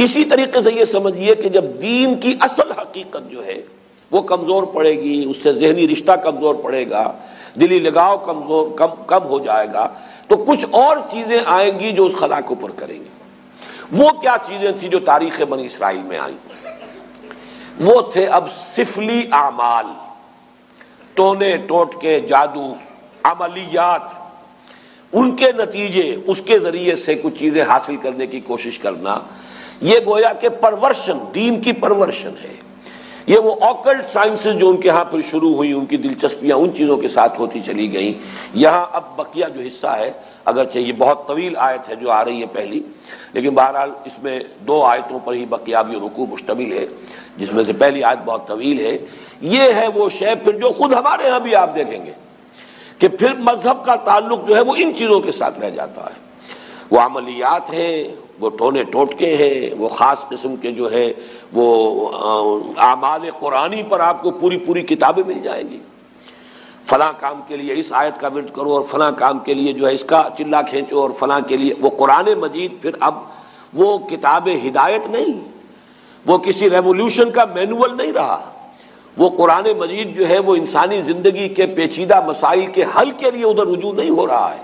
اسی طریقے سے یہ سمجھیے کہ جب دین کی اصل حقیقت جو ہے وہ کمزور پڑے گی، اس سے ذہنی رشتہ کمزور پڑے گا، دلی لگاؤ کم ہو جائے گا، تو کچھ اور چیزیں آئیں گی جو اس خلا کو پر کریں گی۔ وہ کیا چیزیں تھیں جو تاریخ بنی اسرائیل میں آئیں؟ وہ تھے اب سفلی اعمال، ٹونے ٹوٹکے، جادو، عملیات، ان کے نتیجے، اس کے ذریعے سے کچھ چیزیں حاصل کرنے کی کوشش کرنا، یہ گویا کہ پرورشن، دین کی پرورشن ہے۔ یہ وہ آکلٹ سائنسز جو ان کے ہاں پھر شروع ہوئی، ان کی دلچسپیاں ان چیزوں کے ساتھ ہوتی چلی گئیں۔ یہاں اب بقیہ جو حصہ ہے، اگرچہ یہ بہت طویل آیت ہے جو آ رہی ہے پہلی، لیکن بہرحال اس میں 2 آیتوں پر ہی بقیہ رکوع مشتمل ہے، جس میں سے پہلی آیت بہت طویل ہے۔ یہ ہے وہ شے پھر جو خود ہمارے ہاں بھی آپ دیکھیں گے کہ پھر مذہب کا تعلق جو ہے وہ ان چیزوں کے ساتھ رہ جاتا ہے۔ وہ عملیات ہیں، وہ ٹونے ٹوٹکے ہیں، وہ خاص قسم کے جو ہے وہ اعمال قرآنی پر آپ کو پوری کتابیں مل جائیں گی۔ فلاں کام کے لیے اس آیت کا ورد کرو، اور فلاں کام کے لیے جو ہے اس کا چلا کھینچو، اور فلاں کے لیے وہ قرآن مجید پھر اب وہ کتاب ہدایت نہیں، وہ کسی ریولیوشن کا مینول نہیں رہا۔ وہ قرآن مجید جو ہے وہ انسانی زندگی کے پیچیدہ مسائل کے حل کے لیے ادھر رجوع نہیں ہو رہا ہے،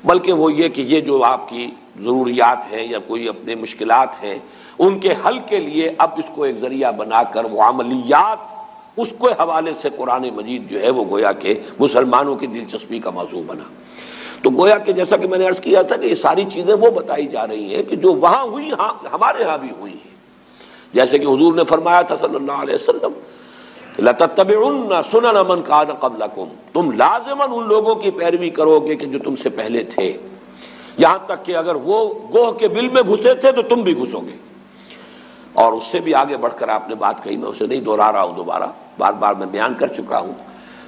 بلکہ وہ یہ کہ یہ جو آپ کی ضروریات ہیں یا کوئی اپنے مشکلات ہیں، ان کے حل کے لیے اب اس کو ایک ذریعہ بنا کر وہ عملیات، اس کے حوالے سے قرآن مجید جو ہے وہ گویا کہ مسلمانوں کی دلچسپی کا موضوع بنا۔ تو گویا کہ جیسا کہ میں نے عرض کیا تھا کہ یہ ساری چیزیں وہ بتائی جا رہی ہیں کہ جو وہاں ہوئی ہمارے ہاں بھی ہوئی ہیں۔ جیسے کہ حضور نے فرمایا تھا صلی اللہ علیہ وسلم، لَتَتَّبِعُنَّ سُنَنَ مَنْ كَانَ قَبْلَكُمْ، تم لازماً ان لوگوں کی پیروی کرو گے کہ جو تم سے پہلے تھے، یہاں تک کہ اگر وہ گوہ کے بل میں گھسے تھے تو تم بھی گھسو گے۔ اور اس سے بھی آگے بڑھ کر آپ نے بات کہی، میں اسے نہیں دوہرا رہا ہوں، دوبارہ بار میں بیان کر چکا ہوں۔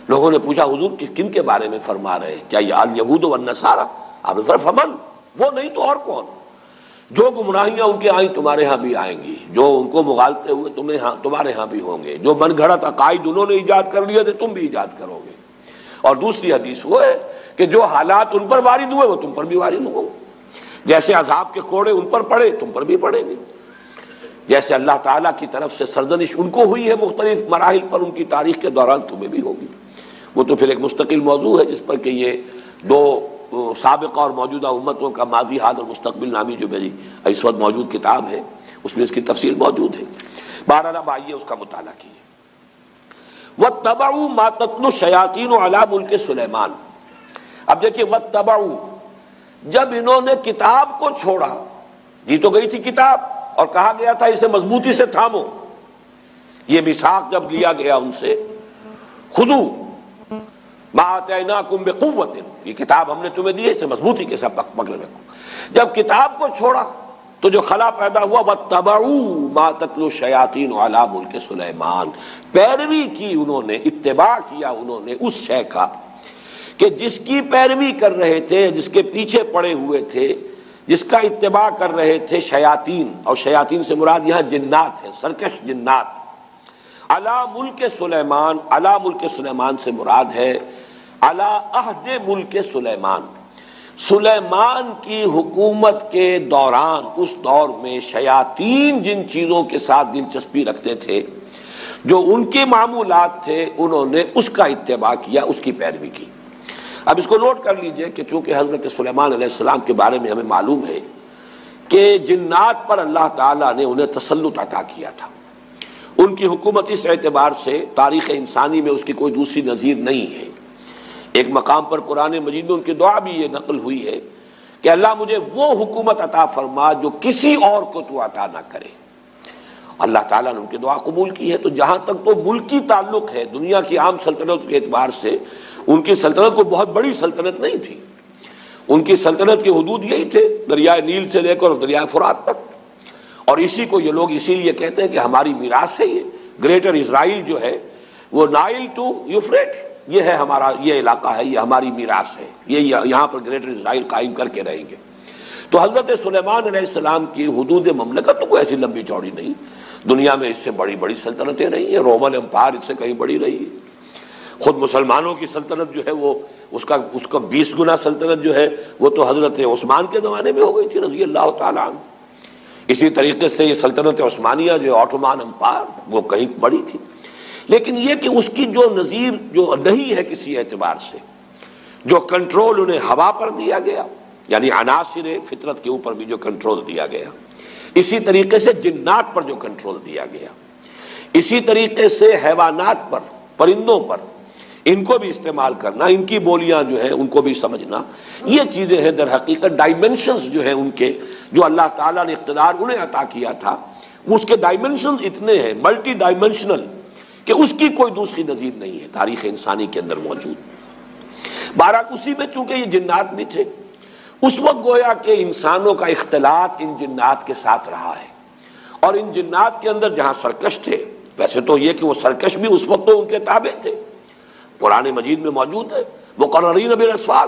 لوگوں نے پوچھا حضور کن کے بارے میں فرما رہے ہیں؟ کیا یہ الیہود والنصارى؟ آپ نے فرمایا فمن، وہ نہیں تو اور کون؟ جو گمراہیاں ان کے آئیں تمہارے ہاں بھی آئیں گی، جو ان کو مغالطے ہوئے تمہارے ہاں بھی ہوں گے، جو من گھڑت عقائد انہوں نے ایجاد کر لیے تھے تم بھی ایجاد کرو گے۔ اور دوسری حدیث وہ ہے کہ جو حالات ان پر وارد ہوئے وہ تم پر بھی وارد ہوں، جیسے عذاب کے کوڑے ان پر پڑے تم پر بھی پڑیں گے، جیسے اللہ تعالیٰ کی طرف سے سرزنش ان کو ہوئی ہے مختلف مراحل پر ان کی تاریخ کے دوران تمہیں بھی ہوگی۔ وہ تو پھر ایک مستقل موضوع ہے جس پر کہ یہ 2 سابقہ اور موجودہ امتوں کا ماضی، حال اور مستقبل نامی جو میری اس وقت موجود کتاب ہے اس میں اس کی تفصیل موجود ہے۔ بہرحال اب آئیے اس کا مطالعہ کیجیے۔ وَاتَّبَعُوا مَا تَتْلُو الشَّيَاطِينُ عَلَى مُلْكِ سُلَيْمَانَ۔ اب دیکھیے وَاتَّبَعُوا، جب انہوں نے کتاب کو چھوڑا، دی تو گئی تھی کتاب اور کہا گیا تھا اسے مضبوطی سے تھامو، یہ میثاق جب لیا گیا ان سے، خُذُوا مَا آتَيْنَاكُمْ بِقُوَّةٍ، یہ کتاب ہم نے تمہیں دی ہے اسے مضبوطی کے ساتھ پکڑ رکھو۔ جب کتاب کو چھوڑا تو جو خلا پیدا ہوا، وَاتَّبَعُوا مَا تَتْلُو الشَّيَاطِينُ عَلَى مُلْكِ سُلَيْمَانَ، پیروی کی انہوں نے، اتباع کیا انہوں نے اس شے کا کہ جس کی پیروی کر رہے تھے، جس کے پیچھے پڑے ہوئے تھے، جس کا اتباع کر رہے تھے شیاطین، اور شیاطین سے مراد یہاں جنات ہیں، سرکش جنات۔ علی ملک سلیمان، علی ملک سلیمان سے مراد ہے علی عہد ملک سلیمان، سلیمان کی حکومت کے دوران، اس دور میں شیاطین جن چیزوں کے ساتھ دلچسپی رکھتے تھے، جو ان کے معمولات تھے، انہوں نے اس کا اتباع کیا، اس کی پیروی کی۔ اب اس کو نوٹ کر لیجئے کہ چونکہ حضرت سلیمان علیہ السلام کے بارے میں ہمیں معلوم ہے کہ جنات پر اللہ تعالیٰ نے انہیں تسلط عطا کیا تھا، ان کی حکومت اس اعتبار سے تاریخ انسانی میں اس کی کوئی دوسری نظیر نہیں ہے۔ ایک مقام پر قرآن مجید میں ان کی دعا بھی یہ نقل ہوئی ہے کہ اللہ مجھے وہ حکومت عطا فرما جو کسی اور کو تو عطا نہ کرے۔ اللہ تعالیٰ نے ان کی دعا قبول کی ہے۔ تو جہاں تک تو ملکی تعلق ہے، دنیا کی عام سلطنت کے اعتبار سے ان کی سلطنت کو بہت بڑی سلطنت نہیں تھی، ان کی سلطنت کے حدود یہی تھے، دریائے نیل سے لے کر دریائے فرات تک، اور اسی کو یہ لوگ اسی لیے کہتے ہیں کہ ہماری میراث ہے یہ گریٹر اسرائیل جو ہے، وہ نائل ٹو یوفریٹ، یہ ہے ہمارا، یہ علاقہ ہے، یہ ہماری میراث ہے، یہ یہاں پر گریٹر اسرائیل قائم کر کے رہیں گے۔ تو حضرت سلیمان علیہ السلام کی حدود مملکت تو کوئی ایسی لمبی چوڑی نہیں، دنیا میں اس سے بڑی بڑی سلطنتیں رہی ہیں، رومن امپائر اس سے کہیں بڑی رہی ہے، خود مسلمانوں کی سلطنت جو ہے وہ اس کا 20 گنا سلطنت جو ہے وہ تو حضرت عثمان کے زمانے میں ہو گئی تھی رضی اللہ تعالیٰ عنہ۔ اسی طریقے سے یہ سلطنت عثمانیہ جو آٹومان امپائر وہ کہیں بڑی تھی، لیکن یہ کہ اس کی جو نظیر جو نہیں ہے کسی اعتبار سے، جو کنٹرول انہیں ہوا پر دیا گیا، یعنی عناصر فطرت کے اوپر بھی جو کنٹرول دیا گیا، اسی طریقے سے جنات پر جو کنٹرول دیا گیا، اسی طریقے سے حیوانات پر، پرندوں پر، ان کو بھی استعمال کرنا، ان کی بولیاں جو ہیں ان کو بھی سمجھنا، یہ چیزیں ہیں در حقیقت ڈائمنشنز جو ہیں ان کے، جو اللہ تعالیٰ نے اقتدار انہیں عطا کیا تھا، اس کے ڈائمنشنز اتنے ہیں ملٹی ڈائمنشنل کہ اس کی کوئی دوسری نظیر نہیں ہے تاریخ انسانی کے اندر موجود۔ بہرحال اسی میں چونکہ یہ جنات بھی تھے، اس وقت گویا کہ انسانوں کا اختلاط ان جنات کے ساتھ رہا ہے، اور ان جنات کے اندر جہاں سرکش تھے، ویسے تو یہ کہ وہ سرکش بھی اس وقت تو ان کے تابع تھے، قرآن مجید میں موجود ہے، مقررین بالاسفار،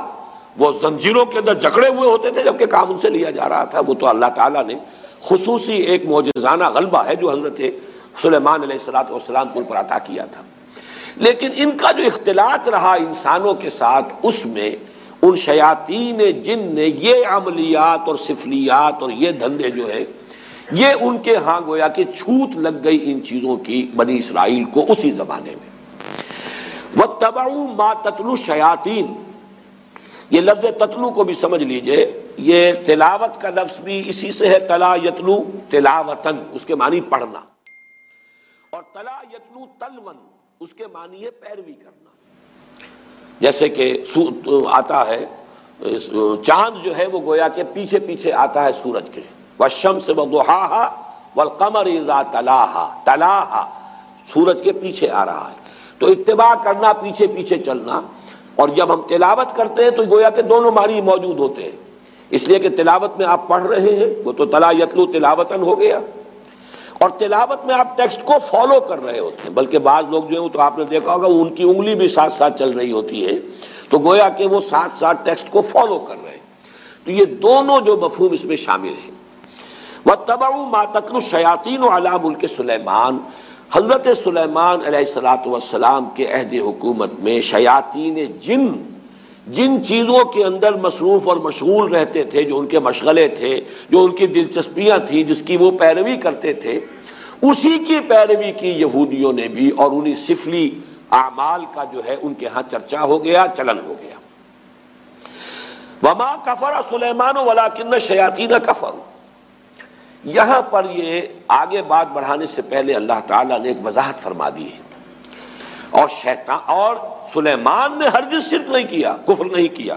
وہ زنجیروں کے اندر جکڑے ہوئے ہوتے تھے جبکہ کام ان سے لیا جا رہا تھا۔ وہ تو اللہ تعالیٰ نے خصوصی ایک معجزانہ غلبہ ہے جو حضرت سلیمان علیہ السلام کو پر عطا کیا تھا، لیکن ان کا جو اختلاط رہا انسانوں کے ساتھ، اس میں ان شیاطین جن نے یہ عملیات اور سفلیات اور یہ دھندے جو ہے، یہ ان کے ہاں گویا کہ چھوت لگ گئی ان چیزوں کی بنی اسرائیل کو اسی زمانے میں۔ وَاتَّبَعُوا مَا تَتْلُو الشَّيَاطِينُ، یہ لفظ تتلو کو بھی سمجھ لیجئے، یہ تلاوت کا لفظ بھی اسی سے ہے، تلا یتلو تلاوتن، اس کے معنی پڑھنا، اور تلا یتلو تلون اس کے معنی ہے پیروی کرنا۔ جیسے کہ آتا ہے چاند جو ہے وہ گویا کہ پیچھے پیچھے آتا ہے سورج کے، والشمس وضحاها والقمر اذا تلاها، تلاها سورج کے پیچھے آ رہا ہے، تو اتباع کرنا، پیچھے پیچھے چلنا۔ اور جب ہم تلاوت کرتے ہیں تو گویا کہ دونوں معنی موجود ہوتے ہیں، اس لیے کہ تلاوت میں آپ پڑھ رہے ہیں، وہ تو تلا یتلو تلاوتن ہو گیا، اور تلاوت میں آپ ٹیکسٹ کو فالو کر رہے ہوتے ہیں، بلکہ بعض لوگ جو ہیں تو آپ نے دیکھا ہوگا ان کی انگلی بھی ساتھ ساتھ چل رہی ہوتی ہے، تو گویا کہ وہ ساتھ ساتھ ٹیکسٹ کو فالو کر رہے ہیں، تو یہ دونوں جو مفہوم اس میں شامل ہیں۔ وَاتَّبَعُوا مَا تَتْلُو الشَّيَاطِينُ عَلَىٰ مُلْكِ سُلَيْمَانَ، حضرت سلیمان علیہ السلام کے عہد حکومت میں شیاطین جن چیزوں کے اندر مصروف اور مشغول رہتے تھے، جو ان کے مشغلے تھے، جو ان کی دلچسپیاں تھیں، جس کی وہ پیروی کرتے تھے، اسی کی پیروی کی یہودیوں نے بھی، اور انہی سفلی اعمال کا جو ہے ان کے ہاں چرچا ہو گیا، چلن ہو گیا۔ وَمَا كَفَرَ سُلَيْمَانُ وَلَٰكِنَّ الشَّيَاطِينَ كَفَرُوا، یہاں پر یہ آگے بات بڑھانے سے پہلے اللہ تعالیٰ نے ایک وضاحت فرما دی ہے، اور سلیمان نے ہرگز شرک نہیں کیا، کفر نہیں کیا،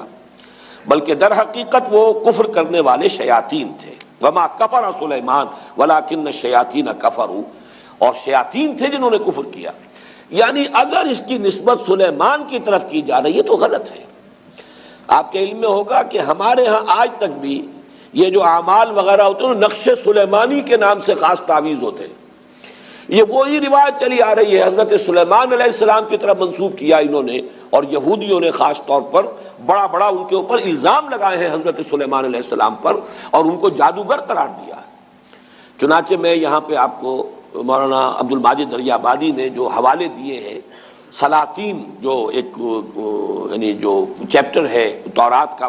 بلکہ در حقیقت وہ کفر کرنے والے شیاطین تھے۔ وما کفر سلیمان ولکن الشیاطین کفروا، اور شیاطین تھے جنہوں نے کفر کیا، یعنی اگر اس کی نسبت سلیمان کی طرف کی جا رہی ہے تو غلط ہے۔ آپ کے علم میں ہوگا کہ ہمارے ہاں آج تک بھی یہ جو اعمال وغیرہ ہوتے ہیں نقش سلیمانی کے نام سے خاص تعویذ ہوتے ہیں، یہ وہی روایت چلی آ رہی ہے، حضرت سلیمان علیہ السلام کی طرف منسوب کیا انہوں نے، اور یہودیوں نے خاص طور پر بڑا ان کے اوپر الزام لگائے ہیں حضرت سلیمان علیہ السلام پر، اور ان کو جادوگر قرار دیا ہے۔ چنانچہ میں یہاں پہ آپ کو مولانا عبد الماجد دریابادی نے جو حوالے دیے ہیں، سلاطین جو ایک یعنی جو چیپٹر ہے تورات کا،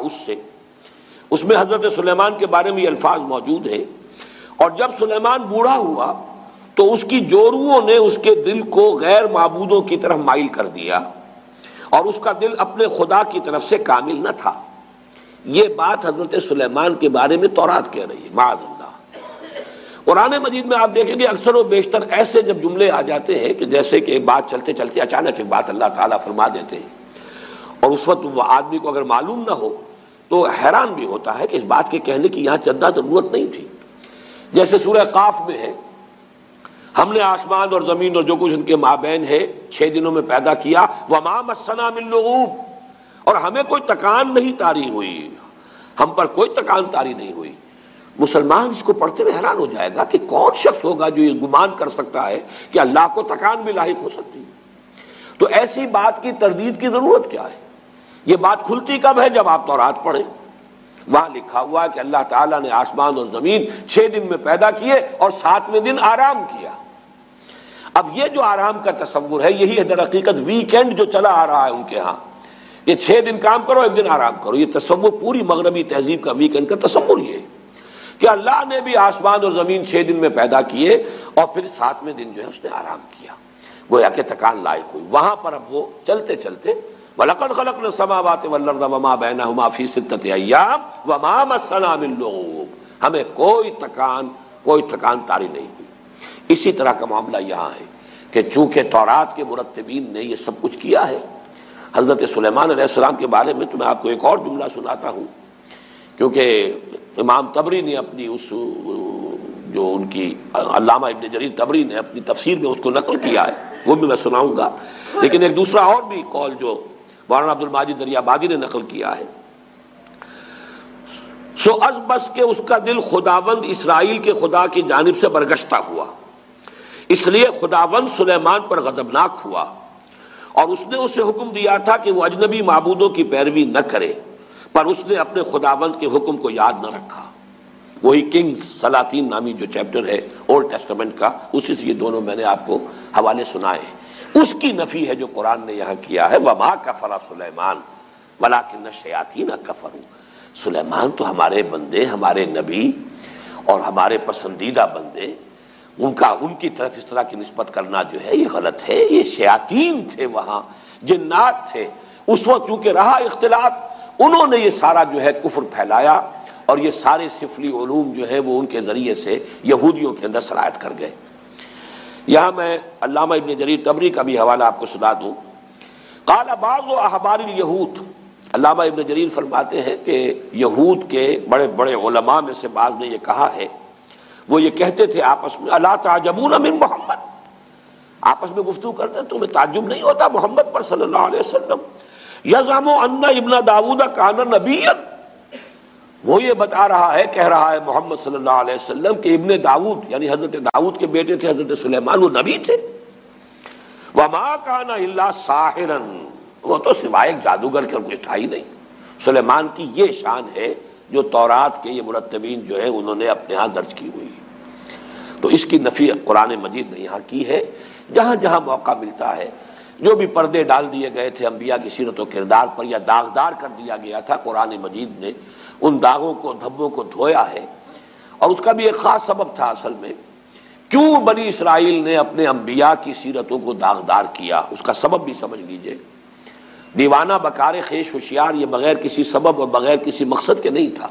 اس میں حضرت سلیمان کے بارے میں یہ الفاظ موجود ہیں، اور جب سلیمان بوڑھا ہوا تو اس کی جوروؤں نے اس کے دل کو غیر معبودوں کی طرف مائل کر دیا، اور اس کا دل اپنے خدا کی طرف سے کامل نہ تھا۔ یہ بات حضرت سلیمان کے بارے میں تورات کہہ رہی ہے، معاذ اللہ۔ قرآن مجید میں آپ دیکھیں گے اکثر و بیشتر ایسے جب جملے آ جاتے ہیں کہ جیسے کہ ایک بات چلتے چلتے اچانک ایک بات اللہ تعالیٰ فرما دیتے ہیں، اور اس وقت وہ آدمی کو اگر معلوم نہ ہو تو حیران بھی ہوتا ہے کہ اس بات کے کہنے کی یہاں چندہ ضرورت نہیں تھی۔ جیسے سورہ قاف میں ہے، ہم نے آسمان اور زمین اور جو کچھ ان کے مابین ہے 6 دنوں میں پیدا کیا، وما مسنا من لغوب، اور ہمیں کوئی تکان نہیں طاری ہوئی، ہم پر کوئی تکان طاری نہیں ہوئی۔ مسلمان اس کو پڑھتے ہوئے حیران ہو جائے گا کہ کون شخص ہوگا جو یہ گمان کر سکتا ہے کہ اللہ کو تکان بھی لاحق ہو سکتی ہے۔ تو ایسی بات کی تردید کی ضرورت کیا ہے؟ یہ بات کھلتی کب ہے؟ جب آپ تورات پڑھیں، وہاں لکھا ہوا ہے کہ اللہ تعالیٰ نے آسمان اور زمین 6 دن میں پیدا کیے اور 7ویں دن آرام کیا۔ اب یہ جو آرام کا تصور ہے، یہی ہے در حقیقت ویکینڈ جو چلا آ رہا ہے ان کے ہاں، یہ 6 دن کام کرو 1 دن آرام کرو، یہ تصور پوری مغربی تہذیب کا ویکینڈ کا تصور یہ ہے کہ اللہ نے بھی آسمان اور زمین 6 دن میں پیدا کیے اور پھر 7ویں دن جو ہے اس نے آرام کیا، گویا کہ تکان لائق ہوئی۔ وہاں پر اب وہ چلتے چلتے وَلَقَدْ خَلَقْنَا السَّمَاوَاتِ وَالْأَرْضَ وَمَا بَيْنَهُمَا فِي 6 أَيَّامٍ وَمَا مَسَّنَا مِن لُغُوبٍ، ہمیں کوئی تکان طاری نہیں ہوئی۔ اسی طرح کا معاملہ یہاں ہے کہ چونکہ تورات کے مرتبین نے یہ سب کچھ کیا ہے، حضرت سلیمان علیہ السلام کے بارے میں تو میں آپ کو ایک اور جملہ سناتا ہوں، کیونکہ امام طبری نے اپنی اس جو ان کی علامہ ابن جریر طبری نے اپنی تفسیر میں اس کو نقل کیا ہے، وہ بھی میں سناؤں گا، لیکن ایک دوسرا اور بھی قول جو مولانا عبد الماجد دریابادی نے نقل کیا ہے، سو از بس کہ اس کا دل خداوند اسرائیل کے خدا کی جانب سے برگشتہ ہوا، اس لیے خداوند سلیمان پر غضبناک ہوا اور اس نے اسے حکم دیا تھا کہ وہ اجنبی معبودوں کی پیروی نہ کرے، پر اس نے اپنے خداوند کے حکم کو یاد نہ رکھا۔ وہی کنگز سلاطین نامی جو چیپٹر ہے اولڈ ٹیسٹمنٹ کا، اسی سے یہ دونوں میں نے آپ کو حوالے سنائے ہیں، اس کی نفی ہے جو قرآن نے یہاں کیا ہے، وَمَا كَفَرَ سُلَيْمَانُ وَلَٰكِنَّ الشَّيَاطِينَ كَفَرُوا۔ سلیمان تو ہمارے بندے، ہمارے نبی اور ہمارے پسندیدہ بندے، ان کی طرف اس طرح کی نسبت کرنا جو ہے یہ غلط ہے۔ یہ شیاطین تھے، وہاں جنات تھے، اس وقت چونکہ رہا اختلاط، انہوں نے یہ سارا جو ہے کفر پھیلایا اور یہ سارے سفلی علوم جو ہے وہ ان کے ذریعے سے یہودیوں کے اندر سرایت کر گئے۔ یہاں میں علامہ ابن جریر طبری کا بھی حوالہ آپ کو سنا دوں۔ قال بعض احبار الیہود، علامہ ابن جریر فرماتے ہیں کہ یہود کے بڑے بڑے علماء میں سے بعض نے یہ کہا ہے، وہ یہ کہتے تھے آپس میں، الا تعجبون من محمد، آپس میں گفتگو کرتے ہیں، تمہیں تعجب نہیں ہوتا محمد پر صلی اللہ علیہ وسلم، یزعم ان ابن داؤد کان نبیا، وہ یہ بتا رہا ہے، کہہ رہا ہے محمد صلی اللہ علیہ وسلم کہ ابن داؤد یعنی حضرت داؤد کے بیٹے تھے حضرت سلیمان، وہ نبی تھے۔ وما کان الا ساحرا، وہ تو سوائے ایک جادوگر کے اور کچھ تھا ہی نہیں۔ سلیمان کی یہ شان ہے جو تورات کے یہ مرتبین جو ہے انہوں نے اپنے ہاں درج کی ہوئی، تو اس کی نفی قرآن مجید نے یہاں کی ہے۔ جہاں جہاں موقع ملتا ہے، جو بھی پردے ڈال دیے گئے تھے انبیاء کی سیرت و کردار پر یا داغدار کر دیا گیا تھا، قرآن مجید نے ان داغوں کو دھبوں کو دھویا ہے، اور اس کا بھی ایک خاص سبب تھا اصل میں، کیوں بنی اسرائیل نے اپنے انبیاء کی سیرتوں کو داغدار کیا، اس کا سبب بھی سمجھ لیجئے۔ دیوانہ بکار خیش ہوشیار یہ بغیر کسی سبب اور بغیر کسی مقصد کے نہیں تھا۔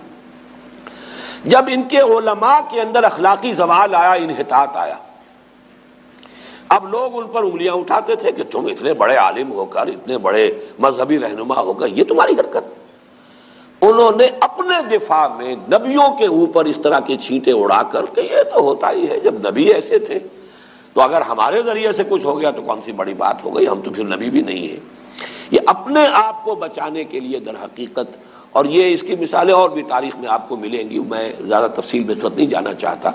جب ان کے علماء کے اندر اخلاقی زوال آیا، انحطاط آیا، اب لوگ ان پر انگلیاں اٹھاتے تھے کہ تم اتنے بڑے عالم ہو کر، اتنے بڑے مذہبی رہنما ہو کر یہ تمہاری حرکت۔ انہوں نے اپنے دفاع میں نبیوں کے اوپر اس طرح کے چھینٹے اڑا کر کہ یہ تو ہوتا ہی ہے، جب نبی ایسے تھے تو اگر ہمارے ذریعے سے کچھ ہو گیا تو کون سی بڑی بات ہو گئی، ہم تو پھر نبی بھی نہیں ہیں۔ یہ اپنے آپ کو بچانے کے لیے در حقیقت، اور یہ اس کی مثالیں اور بھی تاریخ میں آپ کو ملیں گی، میں زیادہ تفصیل میں اس وقت نہیں جانا چاہتا،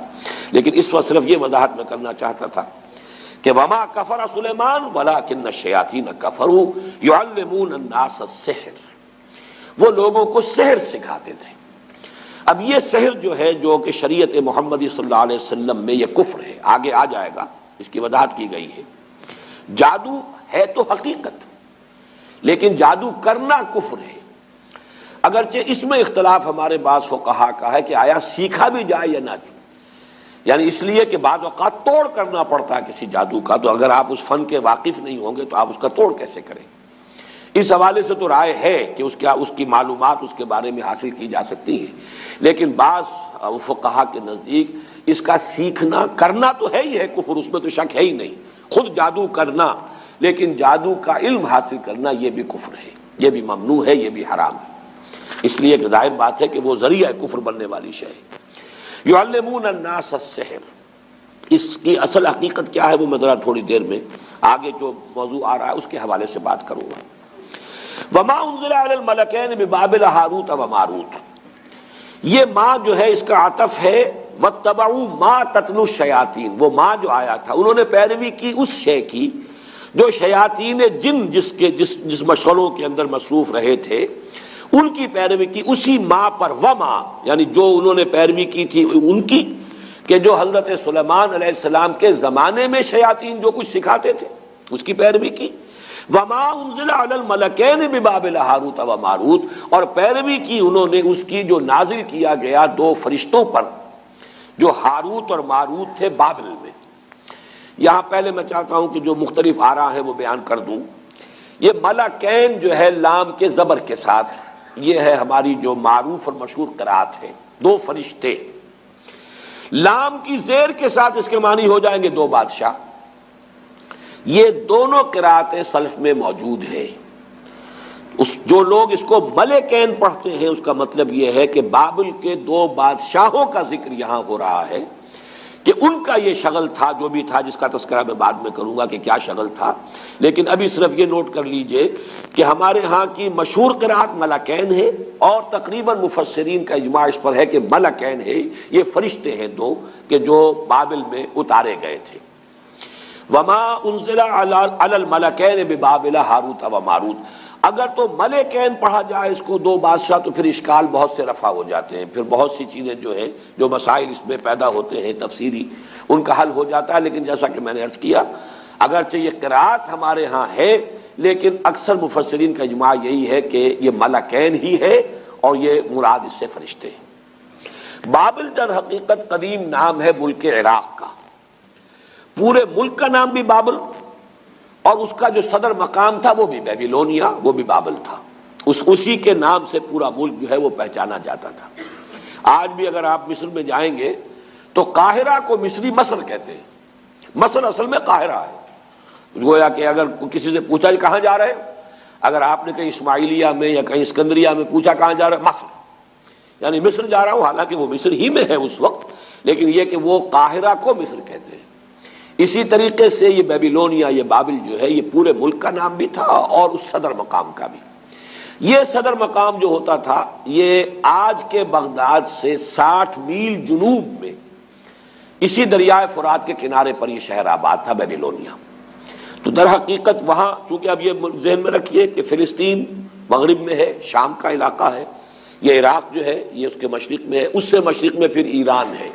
لیکن اس وقت صرف یہ وضاحت میں کرنا چاہتا تھا کہ وما کفر سلیمان ولکن الشیاطین کفروا یعلمون الناس السحر، وہ لوگوں کو سحر سکھاتے تھے۔ اب یہ سحر جو ہے جو کہ شریعت محمدی صلی اللہ علیہ وسلم میں یہ کفر ہے، آگے آ جائے گا، اس کی وضاحت کی گئی ہے۔ جادو ہے تو حقیقت، لیکن جادو کرنا کفر ہے، اگرچہ اس میں اختلاف ہمارے بعض فقہا کا ہے کہ آیا سیکھا بھی جائے یا نہ جائے، یعنی اس لیے کہ بعض اوقات توڑ کرنا پڑتا ہے کسی جادو کا، تو اگر آپ اس فن کے واقف نہیں ہوں گے تو آپ اس کا توڑ کیسے کریں؟ اس حوالے سے تو رائے ہے کہ اس کی معلومات اس کے بارے میں حاصل کی جا سکتی ہیں، لیکن بعض فقہا کے نزدیک اس کا سیکھنا کرنا تو ہے ہی ہے کفر، اس میں تو شک ہے ہی نہیں، خود جادو کرنا، لیکن جادو کا علم حاصل کرنا یہ بھی کفر ہے، یہ بھی ممنوع ہے، یہ بھی حرام ہے، اس لیے کہ ظاہر بات ہے کہ وہ ذریعہ کفر بننے والی شے ہے۔ یعلمون الناس السحر، اس کی اصل حقیقت کیا ہے وہ میں ذرا تھوڑی دیر میں آگے جو موضوع آ رہا ہے اس کے حوالے سے بات کروں گا۔ وما انزل علی الملکین ببابل ہاروت و ماروت، یہ ماں جو ہے اس کا عطف ہے واتبعوا ما تتلو الشیاطین، وہ ماں جو آیا تھا انہوں نے پیروی کی اس شے کی جو شیاطین جن جس مشغلوں کے اندر مصروف رہے تھے ان کی پیروی کی، اسی ماں پر، وما یعنی جو انہوں نے پیروی کی تھی ان کی، کہ جو حضرت سلیمان علیہ السلام کے زمانے میں شیاطین جو کچھ سکھاتے تھے اس کی پیروی کی، وما انزل علی الملکین ببابل ہاروت و ماروت، اور پیروی کی انہوں نے اس کی جو نازل کیا گیا دو فرشتوں پر جو ہاروت اور ماروت تھے بابل میں۔ یہاں پہلے میں چاہتا ہوں کہ جو مختلف آراء ہیں وہ بیان کر دوں۔ یہ ملکین جو ہے لام کے زبر کے ساتھ، یہ ہے ہماری جو معروف اور مشہور قرات ہے، دو فرشتے۔ لام کی زیر کے ساتھ اس کے معنی ہو جائیں گے دو بادشاہ۔ یہ دونوں قراتیں سلف میں موجود ہیں۔ جو لوگ اس کو ملکین پڑھتے ہیں اس کا مطلب یہ ہے کہ بابل کے دو بادشاہوں کا ذکر یہاں ہو رہا ہے کہ ان کا یہ شغل تھا جو بھی تھا، جس کا تذکرہ میں بعد میں کروں گا کہ کیا شغل تھا، لیکن ابھی صرف یہ نوٹ کر لیجئے کہ ہمارے ہاں کی مشہور قرات ملکین ہے، اور تقریباً مفسرین کا اجماع اس پر ہے کہ ملکین ہے، یہ فرشتے ہیں دو کہ جو بابل میں اتارے گئے تھے۔ وما انزل علی الملکین ببابل ہاروت و ماروت۔ اگر تو ملکین پڑھا جائے اس کو دو بادشاہ تو پھر اشکال بہت سے رفع ہو جاتے ہیں، پھر بہت سی چیزیں جو ہیں جو مسائل اس میں پیدا ہوتے ہیں تفسیری، ان کا حل ہو جاتا ہے۔ لیکن جیسا کہ میں نے عرض کیا، اگرچہ یہ قرات ہمارے ہاں ہے لیکن اکثر مفسرین کا اجماع یہی ہے کہ یہ ملکین ہی ہے اور یہ مراد اس سے فرشتے ہیں۔ بابل در حقیقت قدیم نام ہے ملک عراق کا، پورے ملک کا نام بھی بابل، اور اس کا جو صدر مقام تھا وہ بھی بیبیلونیا، وہ بھی بابل تھا۔ اسی کے نام سے پورا ملک جو ہے وہ پہچانا جاتا تھا۔ آج بھی اگر آپ مصر میں جائیں گے تو قاہرہ کو مصری مصر کہتے ہیں، مصر اصل میں قاہرہ ہے۔ گویا کہ اگر کسی سے پوچھا کہ کہاں جا رہے ہیں، اگر آپ نے کہیں اسماعیلیہ میں یا کہیں اسکندریہ میں پوچھا کہاں جا رہے ہیں، مصر، یعنی مصر جا رہا ہوں، حالانکہ وہ مصر ہی میں ہے اس وقت، لیکن یہ کہ وہ قاہرہ کو مصر کہتے ہیں۔ اسی طریقے سے یہ بیبیلونیا، یہ بابل جو ہے یہ پورے ملک کا نام بھی تھا اور اس صدر مقام کا بھی۔ یہ صدر مقام جو ہوتا تھا یہ آج کے بغداد سے 60 میل جنوب میں اسی دریائے فرات کے کنارے پر یہ شہر آباد تھا بیبیلونیا۔ تو در حقیقت وہاں چونکہ اب یہ ذہن میں رکھیے کہ فلسطین مغرب میں ہے، شام کا علاقہ ہے، یہ عراق جو ہے یہ اس کے مشرق میں ہے، اس سے مشرق میں پھر ایران ہے۔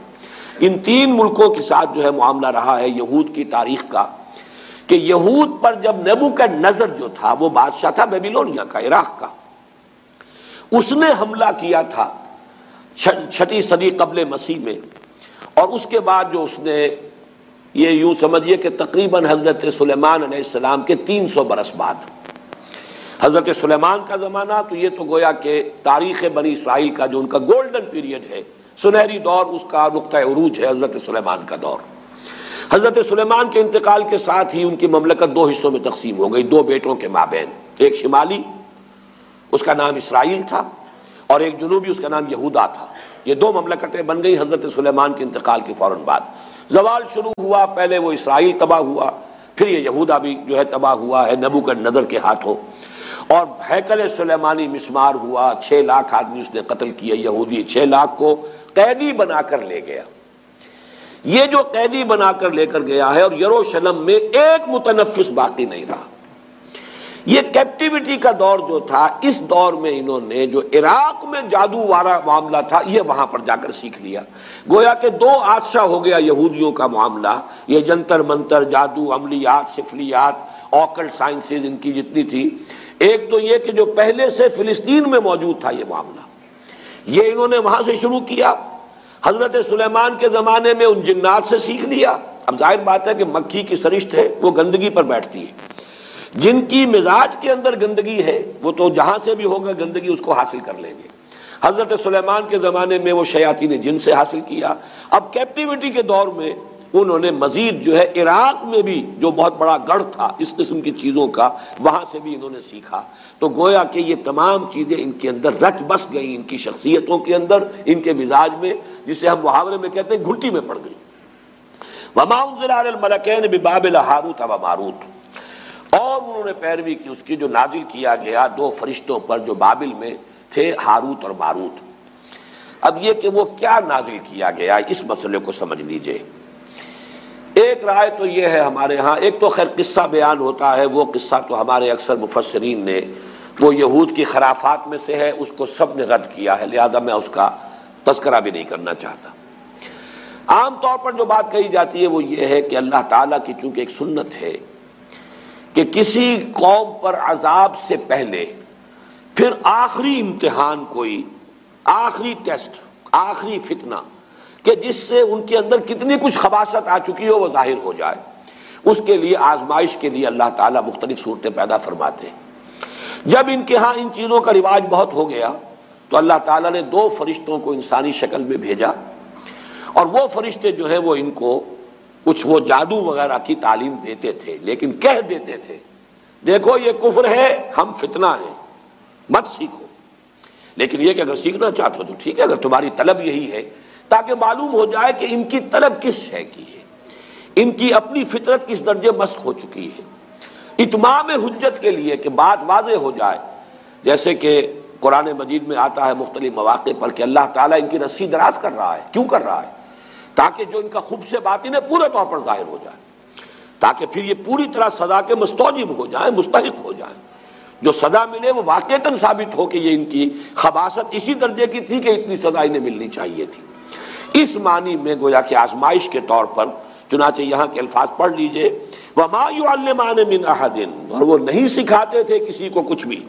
ان تین ملکوں کے ساتھ جو ہے معاملہ رہا ہے یہود کی تاریخ کا، کہ یہود پر جب نبوکدنضر جو تھا وہ بادشاہ تھا بیبیلونیا کا، عراق کا، اس نے حملہ کیا تھا 6 صدی قبل مسیح میں، اور اس کے بعد جو اس نے یہ یوں سمجھیے کہ تقریباً حضرت سلیمان علیہ السلام کے 300 برس بعد، حضرت سلیمان کا زمانہ تو یہ تو گویا کہ تاریخ بنی اسرائیل کا جو ان کا گولڈن پیریڈ ہے، سنہری دور، اس کا نقطہ عروج ہے حضرت سلیمان کا دور۔ حضرت سلیمان کے انتقال کے ساتھ ہی ان کی مملکت 2 حصوں میں تقسیم ہو گئی، 2 بیٹوں کے مابین، ایک شمالی اس کا نام اسرائیل تھا اور ایک جنوبی اس کا نام یہودا تھا۔ یہ 2 مملکتیں بن گئی حضرت سلیمان کے انتقال کے فوراً بعد۔ زوال شروع ہوا، پہلے وہ اسرائیل تباہ ہوا، پھر یہ یہودا بھی جو ہے تباہ ہوا ہے نبوکدنضر کے ہاتھوں، اور ہیکل سلیمانی مسمار ہوا، 6 لاکھ آدمی اس نے قتل کیے یہودی، 6 لاکھ کو قیدی بنا کر لے گیا۔ یہ جو قیدی بنا کر لے کر گیا ہے، اور یروشلم میں ایک متنفس باقی نہیں رہا۔ یہ کیپٹیوٹی کا دور جو تھا، اس دور میں انہوں نے جو عراق میں جادو والا معاملہ تھا یہ وہاں پر جا کر سیکھ لیا۔ گویا کہ 2 آتشا ہو گیا یہودیوں کا معاملہ، یہ جنتر منتر، جادو، عملیات، سفلیات، آکلٹ سائنسز ان کی جتنی تھی۔ ایک تو یہ کہ جو پہلے سے فلسطین میں موجود تھا یہ معاملہ، یہ انہوں نے وہاں سے شروع کیا۔ حضرت سلیمان کے زمانے میں ان جنات سے سیکھ لیا۔ اب ظاہر بات ہے کہ مکھی کی سرشت ہے، وہ گندگی پر بیٹھتی ہے، جن کی مزاج کے اندر گندگی ہے وہ تو جہاں سے بھی ہوگا گندگی اس کو حاصل کر لیں گے۔ حضرت سلیمان کے زمانے میں وہ شیاطین جن سے حاصل کیا۔ اب کیپٹیوٹی کے دور میں انہوں نے مزید جو ہے عراق میں بھی جو بہت بڑا گڑھ تھا اس قسم کی چیزوں کا، وہاں سے بھی انہوں نے سیکھا۔ تو گویا کہ یہ تمام چیزیں ان کے اندر رچ بس گئیں، ان کی شخصیتوں کے اندر، ان کے مزاج میں، جسے ہم محاورے میں کہتے ہیں گھٹی میں پڑ گئی۔ وما انزل علی الملکین ببابل ہاروت و ماروت، اور انہوں نے پیروی کی اس کی جو نازل کیا گیا 2 فرشتوں پر جو بابل میں تھے، ہاروت اور ماروت۔ اب یہ کہ وہ کیا نازل کیا گیا اس مسئلے کو سمجھ لیجئے۔ ایک رائے تو یہ ہے ہمارے ہاں، ایک تو خیر قصہ بیان ہوتا ہے، وہ قصہ تو ہمارے اکثر مفسرین نے، وہ یہود کی خرافات میں سے ہے، اس کو سب نے رد کیا ہے، لہذا میں اس کا تذکرہ بھی نہیں کرنا چاہتا۔ عام طور پر جو بات کہی جاتی ہے وہ یہ ہے کہ اللہ تعالیٰ کی چونکہ ایک سنت ہے کہ کسی قوم پر عذاب سے پہلے پھر آخری امتحان، کوئی آخری ٹیسٹ، آخری فتنہ کہ جس سے ان کے اندر کتنی کچھ خباثت آ چکی ہو وہ ظاہر ہو جائے. اس کے لیے آزمائش کے لیے اللہ تعالیٰ مختلف صورتیں پیدا فرماتے ہیں. جب ان کے ہاں ان چیزوں کا رواج بہت ہو گیا تو اللہ تعالیٰ نے 2 فرشتوں کو انسانی شکل میں بھیجا، اور وہ فرشتے جو ہیں وہ ان کو کچھ وہ جادو وغیرہ کی تعلیم دیتے تھے، لیکن کہہ دیتے تھے دیکھو یہ کفر ہے، ہم فتنہ ہیں، مت سیکھو. لیکن یہ کہ اگر سیکھنا چاہتے ہو تو ٹھیک ہے، اگر تمہاری طلب یہی ہے، تاکہ معلوم ہو جائے کہ ان کی طلب کس شے کی ہے، ان کی اپنی فطرت کس درجے مسخ ہو چکی ہے. اتمام حجت کے لیے کہ بات واضح ہو جائے، جیسے کہ قرآن مجید میں آتا ہے مختلف مواقع پر کہ اللہ تعالیٰ ان کی رسی دراز کر رہا ہے. کیوں کر رہا ہے؟ تاکہ جو ان کا خبث باطن ہے پورے طور پر ظاہر ہو جائے، تاکہ پھر یہ پوری طرح سزا کے مستوجب ہو جائیں، مستحق ہو جائیں. جو سزا ملے وہ واقعتاً ثابت ہو کہ یہ ان کی خباثت اسی درجے کی تھی کہ اتنی سزا انہیں ملنی چاہیے تھی. اس معنی میں گویا کہ آزمائش کے طور پر، چنانچہ یہاں کے الفاظ پڑھ لیجئے، وَمَا يُعَلِّمَانِ مِنْ أَحَدٍ، اور وہ نہیں سکھاتے تھے کسی کو کچھ بھی،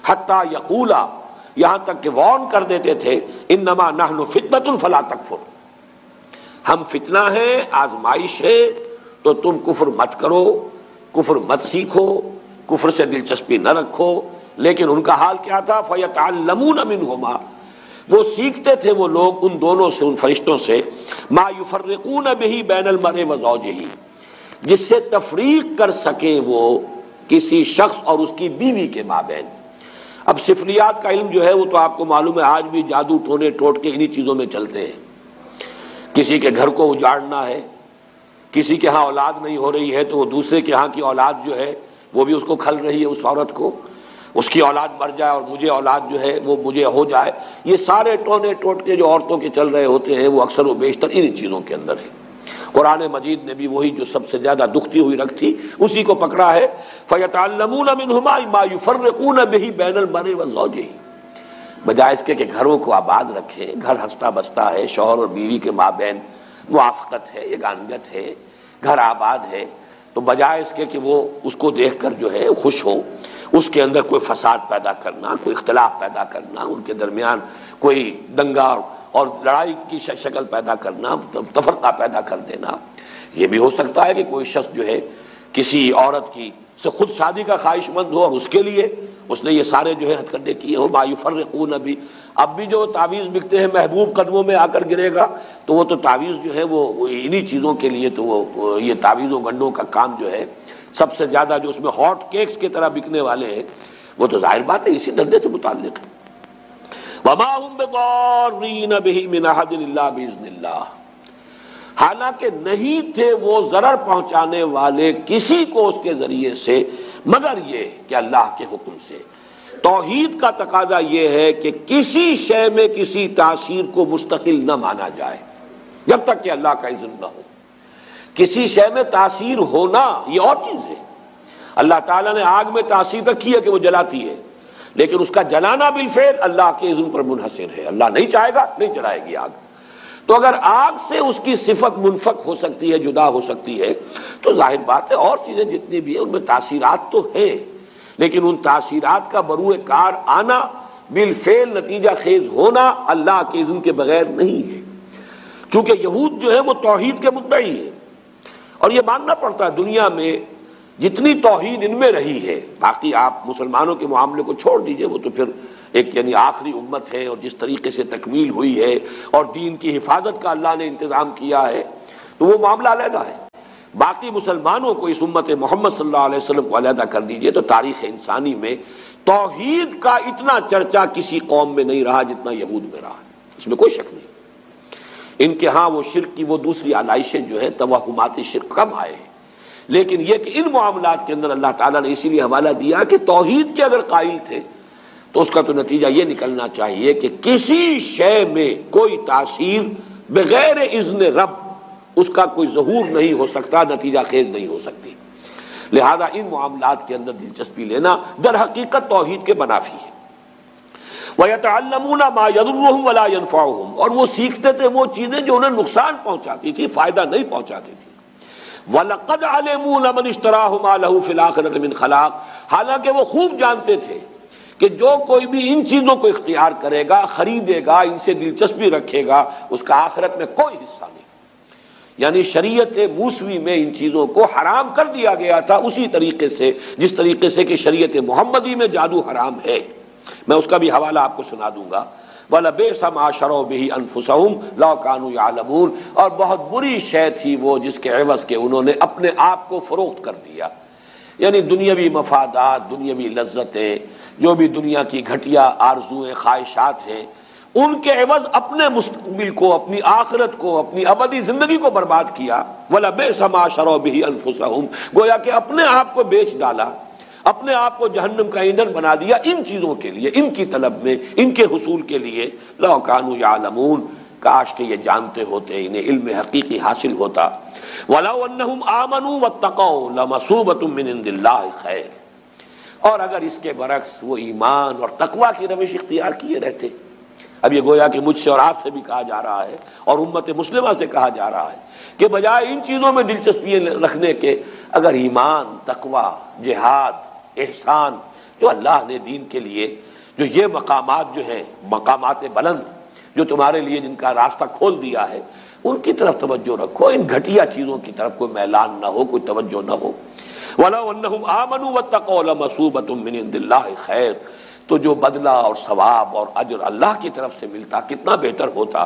حَتَّى يَقُولَا، یہاں تک کہ وارن کر دیتے تھے، إِنَّمَا نَحْنُ فِتْنَةٌ فَلَا تَكْفُرْ، ہم فتنہ ہیں، آزمائش ہے، تو تم کفر مت کرو، کفر مت سیکھو، کفر سے دلچسپی نہ رکھو. لیکن ان کا حال کیا تھا؟ فَيَتَعَلَّمُونَ مِنْهُمَا، وہ سیکھتے تھے وہ لوگ ان دونوں سے، ان فرشتوں سے، مَا يُفَرِّقُونَ بِهِ بَيْنَ الْمَرْءِ وَزَوْجِهِ، جس سے تفریق کر سکیں وہ کسی شخص اور اس کی بیوی کے مابین. اب سفلیات کا علم جو ہے وہ تو آپ کو معلوم ہے آج بھی جادو ٹونے ٹوٹ کے انہی چیزوں میں چلتے ہیں. کسی کے گھر کو اجاڑنا ہے، کسی کے ہاں اولاد نہیں ہو رہی ہے تو وہ دوسرے کے ہاں کی اولاد جو ہے وہ بھی اس کو کھل رہی ہے، اس عورت کو، اس کی اولاد مر جائے اور مجھے اولاد جو ہے وہ مجھے ہو جائے. یہ سارے ٹونے ٹوٹ کے جو عورتوں کے چل رہے ہوتے ہیں وہ اکثر و بیشتر انہی چیزوں کے اندر ہے. قرآن مجید نے بھی وہی جو سب سے زیادہ دکھتی ہوئی رکھ تھی اسی کو پکڑا ہے. فَيَتَعَلَّمُونَ مِنْهُمَا مَا يُفَرِّقُونَ بِهِ بَيْنَ الْمَرْءِ وَزَوْجِهِ، بجائے اس کے کہ گھروں کو آباد رکھیں، گھر ہنستا بستا ہے، شوہر اور بیوی کے مابین موافقت ہے، یگانگت ہے، گھر آباد ہے، تو بجائے اس کے کہ وہ اس کو دیکھ کر جو ہے خوش ہو، اس کے اندر کوئی فساد پیدا کرنا، کوئی اختلاف پیدا کرنا، ان کے درمیان کوئی دنگا اور لڑائی کی شکل پیدا کرنا، تفرقہ پیدا کر دینا. یہ بھی ہو سکتا ہے کہ کوئی شخص جو ہے کسی عورت کی سے خود شادی کا خواہش مند ہو اور اس کے لیے اس نے یہ سارے جو ہے ہتھ کنڈے کیے ہو. ما یفرقون بھی، اب بھی جو تعویذ بکتے ہیں محبوب قدموں میں آ کر گرے گا، تو وہ تو تعویذ جو ہے وہ انہی چیزوں کے لیے، تو وہ یہ تعویذوں گنڈوں کا کام جو ہے سب سے زیادہ جو اس میں ہاٹ کیکس کی طرح بکنے والے ہیں وہ تو ظاہر بات ہے اسی دھندے سے متعلق ہے. وما هم بضارین بہ من احد الا باذن اللہ، حالانکہ نہیں تھے وہ ضرر پہنچانے والے کسی کو اس کے ذریعے سے مگر یہ کہ اللہ کے حکم سے. توحید کا تقاضا یہ ہے کہ کسی شے میں کسی تاثیر کو مستقل نہ مانا جائے جب تک کہ اللہ کا اذن نہ ہو. کسی شے میں تاثیر ہونا یہ اور چیز ہے. اللہ تعالیٰ نے آگ میں تاثیر رکھی ہے کہ وہ جلاتی ہے، لیکن اس کا جلانا بالفعل اللہ کے اذن پر منحصر ہے. اللہ نہیں چاہے گا نہیں جلائے گی آگ. تو اگر آگ سے اس کی صفت منفک ہو سکتی ہے، جدا ہو سکتی ہے، تو ظاہر بات ہے اور چیزیں جتنی بھی ہیں ان میں تاثیرات تو ہیں، لیکن ان تاثیرات کا بروئے کار آنا، بالفعل نتیجہ خیز ہونا اللہ کے اذن کے بغیر نہیں ہے. چونکہ یہود جو ہے وہ توحید کے مدعی ہے، اور یہ ماننا پڑتا ہے دنیا میں جتنی توحید ان میں رہی ہے، باقی آپ مسلمانوں کے معاملے کو چھوڑ دیجئے، وہ تو پھر ایک یعنی آخری امت ہے اور جس طریقے سے تکمیل ہوئی ہے اور دین کی حفاظت کا اللہ نے انتظام کیا ہے تو وہ معاملہ علیحدہ ہے. باقی مسلمانوں کو، اس امت محمد صلی اللہ علیہ وسلم کو علیحدہ کر دیجئے تو تاریخ انسانی میں توحید کا اتنا چرچا کسی قوم میں نہیں رہا جتنا یہود میں رہا، اس میں کوئی شک نہیں. ان کے ہاں وہ شرک کی وہ دوسری آلائشیں جو ہے توہمات شرک کم آئے ہیں، لیکن یہ کہ ان معاملات کے اندر اللہ تعالیٰ نے اسی لیے حوالہ دیا کہ توحید کے اگر قائل تھے تو اس کا تو نتیجہ یہ نکلنا چاہیے کہ کسی شے میں کوئی تاثیر بغیر اذن رب اس کا کوئی ظہور نہیں ہو سکتا، نتیجہ خیز نہیں ہو سکتی. لہذا ان معاملات کے اندر دلچسپی لینا در حقیقت توحید کے منافی ہے. وَيَتَعَلَّمُونَ مَا يَضُرُّهُمْ وَلَا يَنفَعُهُمْ، اور وہ سیکھتے تھے وہ چیزیں جو انہیں نقصان پہنچاتی تھی، فائدہ نہیں پہنچاتی تھی. وَلَقَدْ عَلِمُوا لَمَنِ اشْتَرَاهُ مَا لَهُ فِي الْآخِرَةِ مِنْ خَلَاقٍ، حالانکہ وہ خوب جانتے تھے کہ جو کوئی بھی ان چیزوں کو اختیار کرے گا، خریدے گا، ان سے دلچسپی رکھے گا، اس کا آخرت میں کوئی حصہ نہیں۔ یعنی شریعت موسوی میں ان چیزوں کو حرام کر دیا گیا تھا اسی طریقے سے جس طریقے سے کہ شریعت محمدی میں جادو حرام ہے۔ میں اس کا بھی حوالہ آپ کو سنا دوں گا۔ وَلَبِئْسَ مَا شَرَوْا بِهِ أَنفُسَهُمْ لَوْ كَانُوا يَعْلَمُونَ، اور بہت بری شے تھی وہ جس کے عوض کے انہوں نے اپنے آپ کو فروخت کر دیا۔ یعنی دنیاوی مفادات، دنیاوی لذتیں، جو بھی دنیا کی گھٹیا آرزویں، خواہشات ہیں، ان کے عوض اپنے مستقبل کو، اپنی آخرت کو، اپنی ابدی زندگی کو برباد کیا۔ وَلَبِئْسَ مَا شَرَوْا بِهِ أَنفُسَهُمْ، گویا کہ اپنے آپ کو بیچ ڈالا، اپنے آپ کو جہنم کا ایندھن بنا دیا ان چیزوں کے لیے، ان کی طلب میں، ان کے حصول کے لیے۔ لَوْ كَانُوا يَعْلَمُونَ، کاش کہ یہ جانتے ہوتے، انہیں علم حقیقی حاصل ہوتا۔ وَلَوْ أَنَّهُمْ آمَنُوا وَاتَّقَوْا لَمَثُوبَةٌ مِّنْ عِندِ اللَّهِ خَيْرٌ، اور اگر اس کے برعکس وہ ایمان اور تقویٰ کی روش اختیار کیے رہتے۔ اب یہ گویا کہ مجھ سے اور آپ سے بھی کہا جا رہا ہے اور امت مسلمہ سے کہا جا رہا ہے کہ بجائے ان چیزوں میں دلچسپی رکھنے کے، اگر ایمان، تقویٰ، جہاد، احسان، جو اللہ نے دین کے لیے جو یہ مقامات جو ہیں، مقامات بلند جو تمہارے لیے جن کا راستہ کھول دیا ہے، ان کی طرف توجہ رکھو، ان گھٹیا چیزوں کی طرف کوئی میلان نہ ہو، کوئی توجہ نہ ہو۔ وَلَوْ أَنَّهُمْ آمَنُوا وَاتَّقَوْا لَمَثُوبَةٌ مِّنْ عِندِ اللَّهِ خَيْرٌ، تو جو بدلہ اور ثواب اور اجر اللہ کی طرف سے ملتا کتنا بہتر ہوتا۔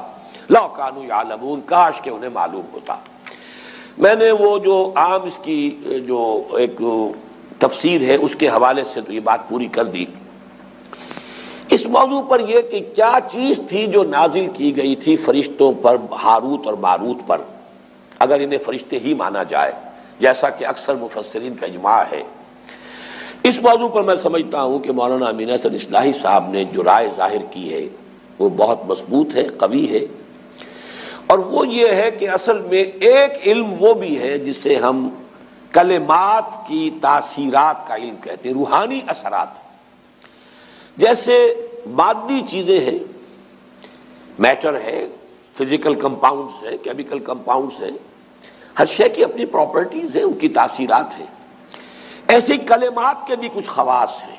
لَوْ كَانُوا يَعْلَمُونَ، کاش کہ انہیں معلوم ہوتا۔ میں نے وہ جو عام اس کی جو ایک تفسیر ہے اس کے حوالے سے تو یہ بات پوری کر دی۔ اس موضوع پر یہ کہ کیا چیز تھی جو نازل کی گئی تھی فرشتوں پر، ہاروت اور ماروت پر، اگر انہیں فرشتے ہی مانا جائے جیسا کہ اکثر مفسرین کا اجماع ہے۔ اس موضوع پر میں سمجھتا ہوں کہ مولانا امین احسن اصلاحی صاحب نے جو رائے ظاہر کی ہے وہ بہت مضبوط ہے، قوی ہے، اور وہ یہ ہے کہ اصل میں ایک علم وہ بھی ہے جسے ہم کلمات کی تاثیرات کا علم کہتے ہیں، روحانی اثرات۔ جیسے مادی چیزیں ہیں، میٹر ہے، فزیکل کمپاؤنڈز ہیں، کیمیکل کمپاؤنڈز ہیں، ہر شے کی اپنی پراپرٹیز ہیں، ان کی تاثیرات ہیں۔ ایسے کلمات کے بھی کچھ خواص ہیں۔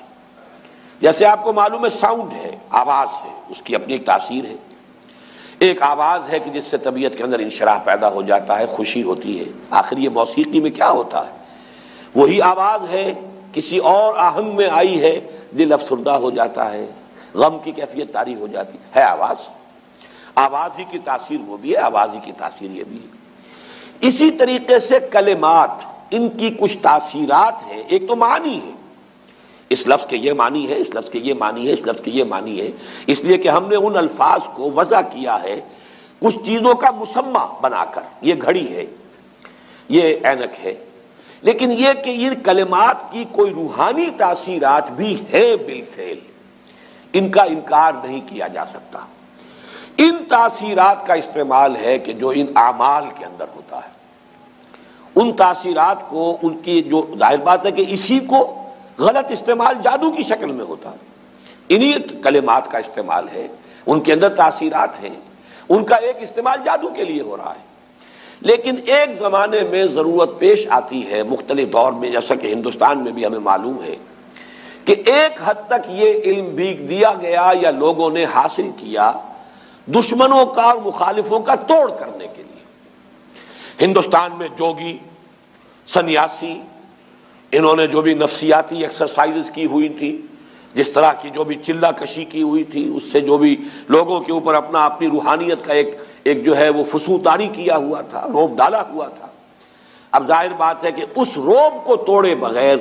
جیسے آپ کو معلوم ہے ساؤنڈ ہے، آواز ہے، اس کی اپنی ایک تاثیر ہے۔ ایک آواز ہے کہ جس سے طبیعت کے اندر انشراح پیدا ہو جاتا ہے، خوشی ہوتی ہے۔ آخر یہ موسیقی میں کیا ہوتا ہے؟ وہی آواز ہے، کسی اور آہنگ میں آئی ہے، دل افسردہ ہو جاتا ہے، غم کی کیفیت طاری ہو جاتی ہے آواز۔ آواز ہی کی تاثیر وہ بھی ہے، آواز ہی کی تاثیر یہ بھی ہے۔ اسی طریقے سے کلمات، ان کی کچھ تاثیرات ہیں۔ ایک تو معنی ہے، اس لفظ کے یہ معنی ہے، اس لفظ کے یہ معنی ہے، اس لفظ کے یہ معنی ہے، اس لیے کہ ہم نے ان الفاظ کو وضع کیا ہے کچھ چیزوں کا مسمى بنا کر۔ یہ گھڑی ہے، یہ اینک ہے، لیکن یہ کہ ان کلمات کی کوئی روحانی تاثیرات بھی ہیں بالفعل، ان کا انکار نہیں کیا جا سکتا۔ ان تاثیرات کا استعمال ہے کہ جو ان اعمال کے اندر ہوتا ہے، ان تاثیرات کو، ان کی جو ظاہر بات ہے کہ اسی کو غلط استعمال جادو کی شکل میں ہوتا ہے، انہی کلمات کا استعمال ہے، ان کے اندر تاثیرات ہیں، ان کا ایک استعمال جادو کے لیے ہو رہا ہے۔ لیکن ایک زمانے میں ضرورت پیش آتی ہے، مختلف دور میں، جیسا کہ ہندوستان میں بھی ہمیں معلوم ہے کہ ایک حد تک یہ علم بھی دیا گیا یا لوگوں نے حاصل کیا دشمنوں کا اور مخالفوں کا توڑ کرنے کے لیے۔ ہندوستان میں جوگی، سنیاسی، انہوں نے جو بھی نفسیاتی ایکسرسائزز کی ہوئی تھی، جس طرح کی جو بھی چلہ کشی کی ہوئی تھی، اس سے جو بھی لوگوں کے اوپر اپنی روحانیت کا ایک جو ہے وہ فسوطاری کیا ہوا تھا، روب ڈالا ہوا تھا۔ اب ظاہر بات ہے کہ اس روب کو توڑے بغیر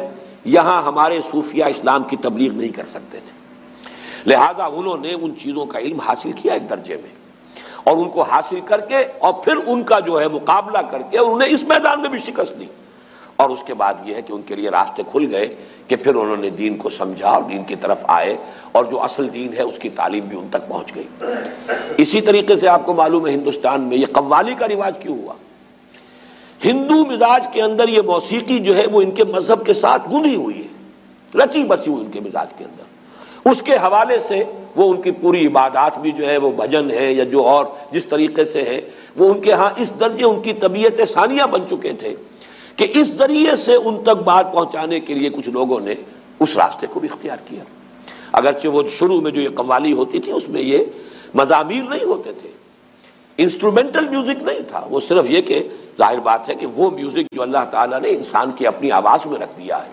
یہاں ہمارے صوفیہ اسلام کی تبلیغ نہیں کر سکتے تھے، لہذا انہوں نے ان چیزوں کا علم حاصل کیا ایک درجے میں، اور ان کو حاصل کر کے اور پھر ان کا جو ہے مقابلہ کر کے انہیں اس میدان میں بھی شکست دی، اور اس کے بعد یہ ہے کہ ان کے لیے راستے کھل گئے کہ پھر انہوں نے دین کو سمجھا اور دین کی طرف آئے، اور جو اصل دین ہے اس کی تعلیم بھی ان تک پہنچ گئی۔ اسی طریقے سے آپ کو معلوم ہے ہندوستان میں یہ قوالی کا رواج کیوں ہوا؟ ہندو مزاج کے اندر یہ موسیقی جو ہے وہ ان کے مذہب کے ساتھ گندھی ہوئی ہے، رچی بسی ہوئی ان کے مزاج کے اندر، اس کے حوالے سے وہ ان کی پوری عبادات بھی جو ہے وہ بھجن ہے یا جو اور جس طریقے سے ہے، وہ ان کے ہاں اس درجے ان کی طبیعت ثانیہ بن چکے تھے کہ اس ذریعے سے ان تک بات پہنچانے کے لیے کچھ لوگوں نے اس راستے کو بھی اختیار کیا۔ اگرچہ وہ شروع میں جو یہ قوالی ہوتی تھی اس میں یہ مزامیر نہیں ہوتے تھے، انسٹرومنٹل میوزک نہیں تھا، وہ صرف یہ کہ ظاہر بات ہے کہ وہ میوزک جو اللہ تعالیٰ نے انسان کی اپنی آواز میں رکھ دیا ہے،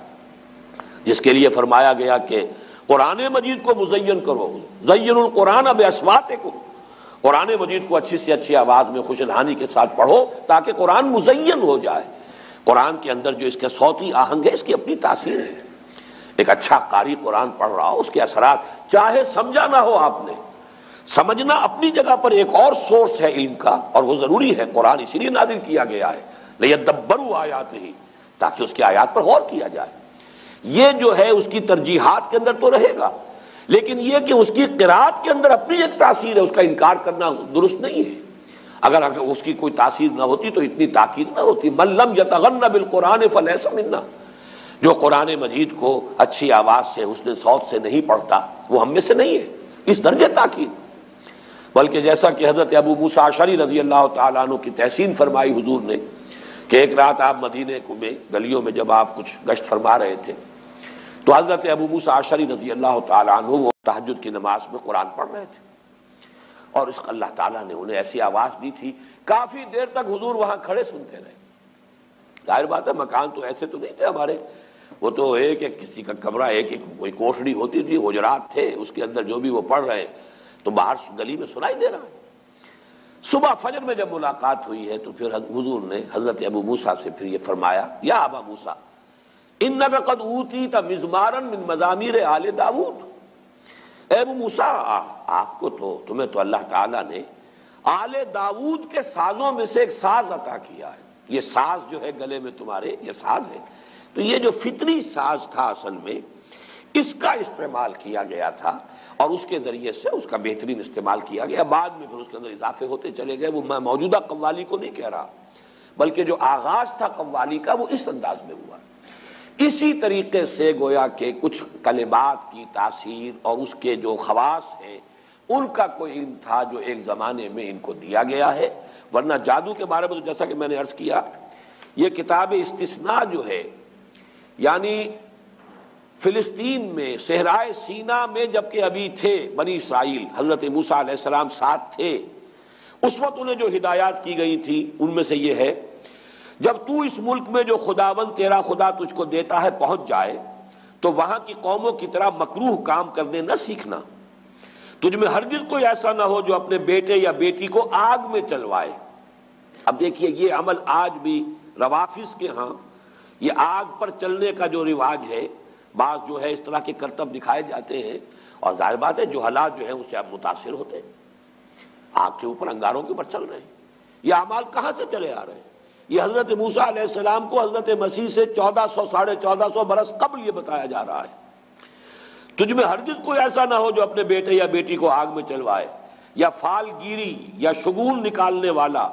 جس کے لیے فرمایا گیا کہ قرآن مجید کو مزین کرو، زین القرآن باصواتکم، قرآن مجید کو اچھی سے اچھی آواز میں خوش الحانی کے ساتھ پڑھو تاکہ قرآن مزین ہو جائے۔ قرآن کے اندر جو اس کے صوتی آہنگ ہے اس کی اپنی تاثیر ہے۔ ایک اچھا قاری قرآن پڑھ رہا ہو، اس کے اثرات چاہے سمجھا نہ ہو آپ نے، سمجھنا اپنی جگہ پر ایک اور سورس ہے علم کا، اور وہ ضروری ہے، قرآن اسی لیے نازل کیا گیا ہے لیدبروا آیاتہ، تاکہ اس کی آیات پر غور کیا جائے۔ یہ جو ہے اس کی ترجیحات کے اندر تو رہے گا، لیکن یہ کہ اس کی قرات کے اندر اپنی ایک تاثیر ہے، اس کا انکار کرنا درست نہیں ہے۔ اگر اس کی کوئی تاثیر نہ ہوتی تو اتنی تاکید نہ ہوتی۔ من لم یتغن بالقرآن فلیس منا، جو قرآن مجید کو اچھی آواز سے حسن صوت سے نہیں پڑھتا وہ ہم میں سے نہیں ہے، اس درجے تاکید۔ بلکہ جیسا کہ حضرت ابو موسیٰ اشعری رضی اللہ تعالیٰ عنہ کی تحسین فرمائی حضور نے کہ ایک رات آپ مدینے میں گلیوں میں جب آپ کچھ گشت فرما رہے تھے تو حضرت ابو موسیٰ اشعری رضی اللہ تعالیٰ عنہ وہ تہجد کی نماز میں قرآن پڑھ رہے تھے، اور اس اللہ تعالیٰ نے انہیں ایسی آواز دی تھی کافی دیر تک حضور وہاں کھڑے سنتے رہے۔ ظاہر بات ہے مکان تو ایسے تو نہیں تھے ہمارے، وہ تو ایک ایک کسی کا کمرہ، ایک ایک کوئی کوٹھڑی ہوتی تھی، حجرات تھے، اس کے اندر جو بھی وہ پڑھ رہے تو باہر گلی میں سنائی دے رہا ہے۔ صبح فجر میں جب ملاقات ہوئی ہے تو پھر حضور نے حضرت ابو موسیٰ سے پھر یہ فرمایا، یا ابا موسیٰ انک قد اوتیت مزمارا من مزامیر آل داؤد، اے ابو موسیٰ آپ کو تو تمہیں تو اللہ تعالیٰ نے آل داؤد کے سازوں میں سے ایک ساز عطا کیا ہے، یہ ساز جو ہے گلے میں تمہارے یہ ساز ہے، تو یہ جو فطری ساز تھا اصل میں اس کا استعمال کیا گیا تھا، اور اس کے ذریعے سے اس کا بہترین استعمال کیا گیا، بعد میں پھر اس کے اندر اضافے ہوتے چلے گئے۔ وہ میں موجودہ قوالی کو نہیں کہہ رہا، بلکہ جو آغاز تھا قوالی کا وہ اس انداز میں ہوا۔ اسی طریقے سے گویا کہ کچھ کلمات کی تاثیر اور اس کے جو خواص ہیں ان کا کوئی علم تھا جو ایک زمانے میں ان کو دیا گیا ہے، ورنہ جادو کے بارے میں تو جیسا کہ میں نے عرض کیا، یہ کتاب استثناء جو ہے، یعنی فلسطین میں صحرائے سینا میں جبکہ ابھی تھے بنی اسرائیل، حضرت موسیٰ علیہ السلام ساتھ تھے، اس وقت انہیں جو ہدایات کی گئی تھی ان میں سے یہ ہے، جب تو اس ملک میں جو خداوند تیرا خدا تجھ کو دیتا ہے پہنچ جائے تو وہاں کی قوموں کی طرح مکروہ کام کرنے نہ سیکھنا، تجھ میں ہرگز کوئی ایسا نہ ہو جو اپنے بیٹے یا بیٹی کو آگ میں چلوائے۔ اب دیکھیے یہ عمل آج بھی روافظ کے ہاں یہ آگ پر چلنے کا جو رواج ہے، بعض جو ہے اس طرح کے کرتب دکھائے جاتے ہیں، اور ظاہر بات ہے جو حالات جو ہیں اس سے آپ متاثر ہوتے ہیں، آگ کے اوپر انگاروں کے اوپر چل رہے ہیں، یہ اعمال کہاں سے چلے آ رہے ہیں؟ یہ حضرت موسیٰ علیہ السلام کو حضرت مسیح سے 1400 برس قبل یہ بتایا جا رہا ہے، تجھ میں ہرگز کوئی ایسا نہ ہو جو اپنے بیٹے یا بیٹی کو آگ میں چلوائے، یا فال گیری یا شگون نکالنے والا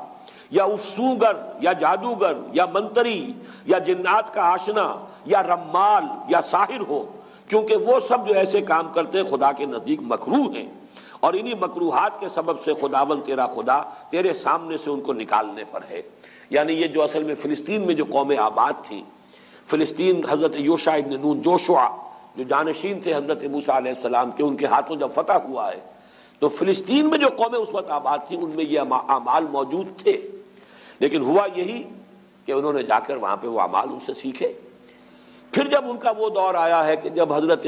یا افسوگر یا جادوگر یا منتری یا جنات کا آشنا یا رمال یا ساحر ہو، کیونکہ وہ سب جو ایسے کام کرتے ہیں خدا کے نزدیک مکروہ ہیں، اور انہی مکروہات کے سبب سے خداوند تیرا خدا تیرے سامنے سے ان کو نکالنے پر ہے۔ یعنی یہ جو اصل میں فلسطین میں جو قومیں آباد تھیں، فلسطین حضرت یوشع ابن نون جوشع جو جانشین تھے حضرت موسیٰ علیہ السلام کے، ان کے ہاتھوں جب فتح ہوا ہے تو فلسطین میں جو قومیں اس وقت آباد تھیں ان میں یہ اعمال موجود تھے، لیکن ہوا یہی کہ انہوں نے جا کر وہاں پہ وہ اعمال ان سے سیکھے۔ پھر جب ان کا وہ دور آیا ہے کہ جب حضرت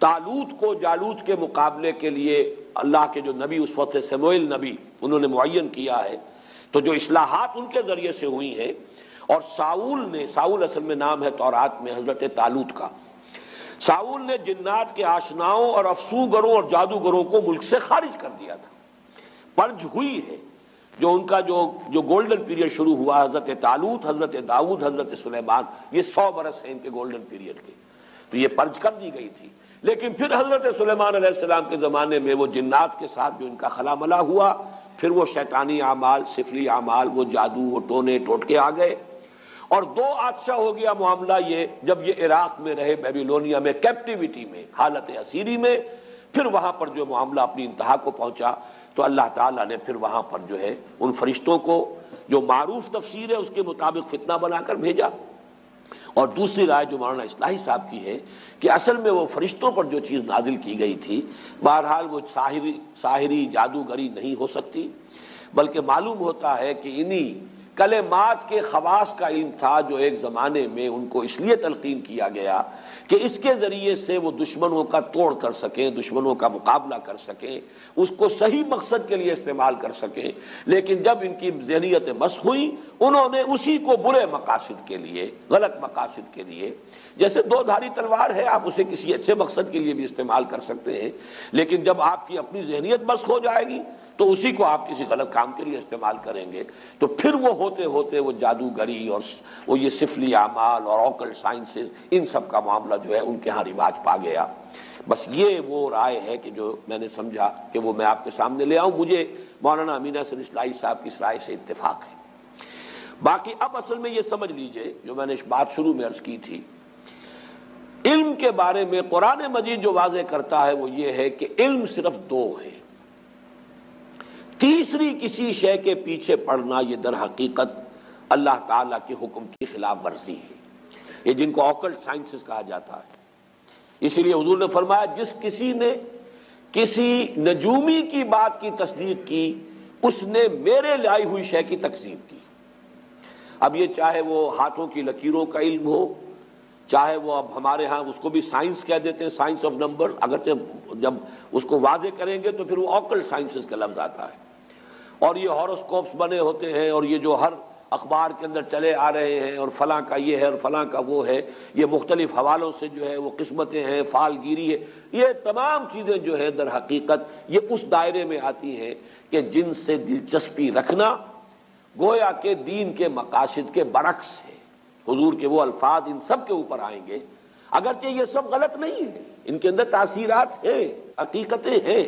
طالوت کو جالوت کے مقابلے کے لیے اللہ کے جو نبی اس وقت سموئیل نبی انہوں نے معین کیا ہے، تو جو اصلاحات ان کے ذریعے سے ہوئی ہیں، اور ساؤل اصل میں نام ہے تورات میں حضرت طالوت کا، ساؤل نے جنات کے آشناؤں اور افسوگروں اور جادوگروں کو ملک سے خارج کر دیا تھا۔ پرج ہوئی ہے جو ان کا جو گولڈن پیریڈ شروع ہوا، حضرت طالوت، حضرت داؤد، حضرت سلیمان، یہ 100 برس ہیں ان کے گولڈن پیریڈ کے، تو یہ پرج کر دی گئی تھی۔ لیکن پھر حضرت سلیمان علیہ السلام کے زمانے میں وہ جنات کے ساتھ جو ان کا خلا ملا ہوا، پھر وہ شیطانی اعمال، سفلی اعمال، وہ جادو، وہ ٹونے ٹوٹکے آ گئے، اور 2 آتشہ ہو گیا معاملہ یہ، جب یہ عراق میں رہے بیبیلونیا میں کیپٹیوٹی میں، حالت اسیری میں، پھر وہاں پر جو معاملہ اپنی انتہا کو پہنچا تو اللہ تعالیٰ نے پھر وہاں پر جو ہے ان فرشتوں کو جو معروف تفسیر ہے اس کے مطابق فتنہ بنا کر بھیجا، اور دوسری رائے جو مولانا اصلاحی صاحب کی ہے کہ اصل میں وہ فرشتوں پر جو چیز نازل کی گئی تھی، بہرحال وہ ساحری جادوگری نہیں ہو سکتی، بلکہ معلوم ہوتا ہے کہ انہی کلمات کے خواص کا علم تھا جو ایک زمانے میں ان کو اس لیے تلقین کیا گیا کہ اس کے ذریعے سے وہ دشمنوں کا توڑ کر سکیں، دشمنوں کا مقابلہ کر سکیں، اس کو صحیح مقصد کے لیے استعمال کر سکیں۔ لیکن جب ان کی ذہنیت مسخ ہوئی، انہوں نے اسی کو برے مقاصد کے لیے، غلط مقاصد کے لیے، جیسے دو دھاری تلوار ہے، آپ اسے کسی اچھے مقصد کے لیے بھی استعمال کر سکتے ہیں، لیکن جب آپ کی اپنی ذہنیت مسخ ہو جائے گی تو اسی کو آپ کسی غلط کام کے لیے استعمال کریں گے، تو پھر وہ ہوتے ہوتے وہ جادوگری اور وہ یہ سفلی اعمال اور آکلٹ سائنسز، ان سب کا معاملہ جو ہے ان کے ہاں رواج پا گیا۔ بس یہ وہ رائے ہے کہ جو میں نے سمجھا کہ وہ میں آپ کے سامنے لے آؤں۔ مجھے مولانا امین احسن اصلاحی صاحب کی اس رائے سے اتفاق ہے۔ باقی اب اصل میں یہ سمجھ لیجئے، جو میں نے اس بات شروع میں عرض کی تھی، علم کے بارے میں قرآن مجید جو واضح کرتا ہے وہ یہ ہے کہ علم صرف دو ہے، تیسری کسی شے کے پیچھے پڑنا یہ در حقیقت اللہ تعالیٰ کے حکم کی خلاف ورزی ہے، یہ جن کو آکلٹ سائنسز کہا جاتا ہے۔ اسی لیے حضور نے فرمایا جس کسی نے کسی نجومی کی بات کی تصدیق کی، اس نے میرے لائی ہوئی شے کی تکذیب کی۔ اب یہ چاہے وہ ہاتھوں کی لکیروں کا علم ہو، چاہے وہ اب ہمارے ہاں اس کو بھی سائنس کہہ دیتے ہیں، سائنس آف نمبر، اگرچہ جب اس کو واضح کریں گے تو پھر وہ آکلٹ سائنسز کا لفظ آتا ہے، اور یہ ہاروسکوپس بنے ہوتے ہیں، اور یہ جو ہر اخبار کے اندر چلے آ رہے ہیں، اور فلاں کا یہ ہے اور فلاں کا وہ ہے، یہ مختلف حوالوں سے جو ہے وہ قسمتیں ہیں، فال گیری ہے، یہ تمام چیزیں جو ہے در حقیقت یہ اس دائرے میں آتی ہیں کہ جن سے دلچسپی رکھنا گویا کہ دین کے مقاصد کے برعکس ہے۔ حضور کے وہ الفاظ ان سب کے اوپر آئیں گے، اگرچہ یہ سب غلط نہیں ہے، ان کے اندر تاثیرات ہیں، حقیقتیں ہیں۔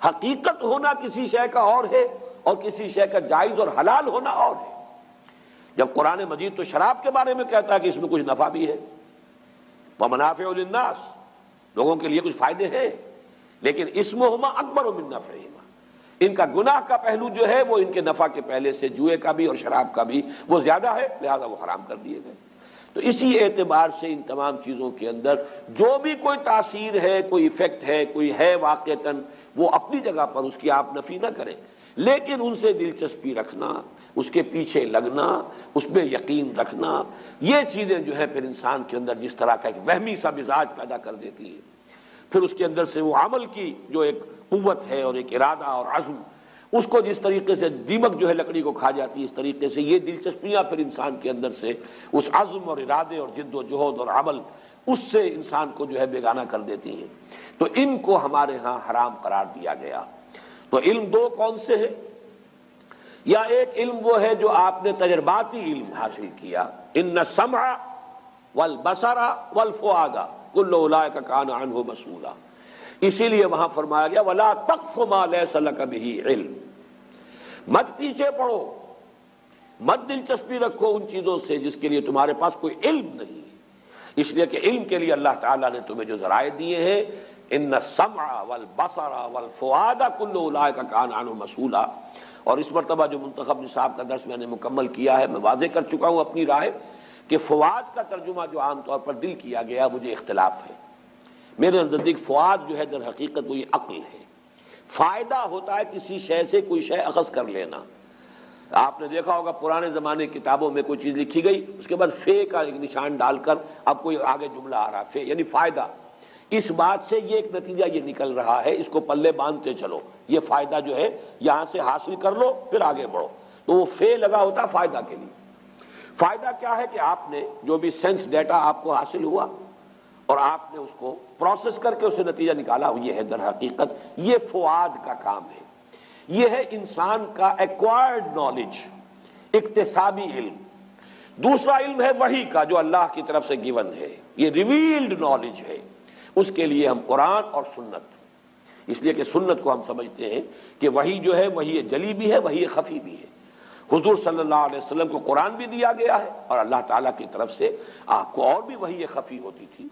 حقیقت ہونا کسی شے کا اور ہے، اور کسی شے کا جائز اور حلال ہونا اور ہے۔ جب قرآن مجید تو شراب کے بارے میں کہتا ہے کہ اس میں کچھ نفع بھی ہے، وَمَنَافِعُ لِلنَّاسِ، لوگوں کے لیے کچھ فائدے ہیں، لیکن اسمہما اکبر من نفعہما، ان کا گناہ کا پہلو جو ہے وہ ان کے نفع کے پہلے سے جوئے کا بھی اور شراب کا بھی وہ زیادہ ہے، لہذا وہ حرام کر دیے گئے۔ تو اسی اعتبار سے ان تمام چیزوں کے اندر جو بھی کوئی تاثیر ہے، کوئی ایفیکٹ ہے، کوئی ہے واقعتاً، وہ اپنی جگہ پر اس کی آپ نفی نہ کریں، لیکن ان سے دلچسپی رکھنا، اس کے پیچھے لگنا، اس میں یقین رکھنا، یہ چیزیں جو ہے پھر انسان کے اندر جس طرح کا ایک وہمی سا مزاج پیدا کر دیتی ہے، پھر اس کے اندر سے وہ عمل کی جو ایک قوت ہے اور ایک ارادہ اور عزم، اس کو جس طریقے سے دیمک جو ہے لکڑی کو کھا جاتی ہے، اس طریقے سے یہ دلچسپیاں پھر انسان کے اندر سے اس عزم اور ارادے اور جد و جہد اور عمل، اس سے انسان کو جو ہے بیگانہ کر دیتی ہیں۔ تو ان کو ہمارے ہاں حرام قرار دیا گیا۔ تو علم دو کون سے ہیں؟ یا ایک علم وہ ہے جو آپ نے تجرباتی علم حاصل کیا، ان السمع والبصر والفؤاد کل اولئک کان عنہ مسئولا، اسی لیے وہاں فرمایا گیا ولا تقف ما لیس لک بہ علم، مت پیچھے پڑو، مت دلچسپی رکھو ان چیزوں سے جس کے لیے تمہارے پاس کوئی علم نہیں ہے۔ اس لیے کہ علم کے لیے اللہ تعالیٰ نے تمہیں جو ذرائع دیے ہیں، ان السمع والبصر والفؤاد کل اولئک کان عنہ مسئولا، اور اس مرتبہ جو منتخب نصاب کا درس میں نے مکمل کیا ہے، میں واضح کر چکا ہوں اپنی رائے کہ فؤاد کا ترجمہ جو عام طور پر دل کیا گیا، مجھے اختلاف ہے۔ میرے نزدیک فؤاد جو ہے در حقیقت وہ یہ عقل ہے۔ فائدہ ہوتا ہے کسی شے سے کوئی شے اخذ کر لینا۔ آپ نے دیکھا ہوگا پرانے زمانے کی کتابوں میں کوئی چیز لکھی گئی، اس کے بعد فے کا ایک نشان ڈال کر اب کوئی آگے جملہ آ رہا، فے یعنی فائدہ۔ اس بات سے یہ ایک نتیجہ یہ نکل رہا ہے، اس کو پلے باندھتے چلو، یہ فائدہ جو ہے یہاں سے حاصل کر لو پھر آگے بڑھو، تو وہ فے لگا ہوتا ہے فائدہ کے لیے۔ فائدہ کیا ہے کہ آپ نے جو بھی سینس ڈیٹا آپ کو حاصل ہوا اور آپ نے اس کو پروسیس کر کے اسے نتیجہ نکالا، یہ ہے در حقیقت یہ فؤاد کا کام ہے۔ یہ ہے انسان کا ایکوائرڈ نالج، اکتسابی علم۔ دوسرا علم ہے وحی کا جو اللہ کی طرف سے گیون ہے، یہ ریویلڈ نالج ہے۔ اس کے لیے ہم قرآن اور سنت، اس لیے کہ سنت کو ہم سمجھتے ہیں کہ وحی جو ہے وحی جلی بھی ہے، وحی خفی بھی ہے۔ حضور صلی اللہ علیہ وسلم کو قرآن بھی دیا گیا ہے، اور اللہ تعالیٰ کی طرف سے آپ کو اور بھی وحی خفی ہوتی تھی،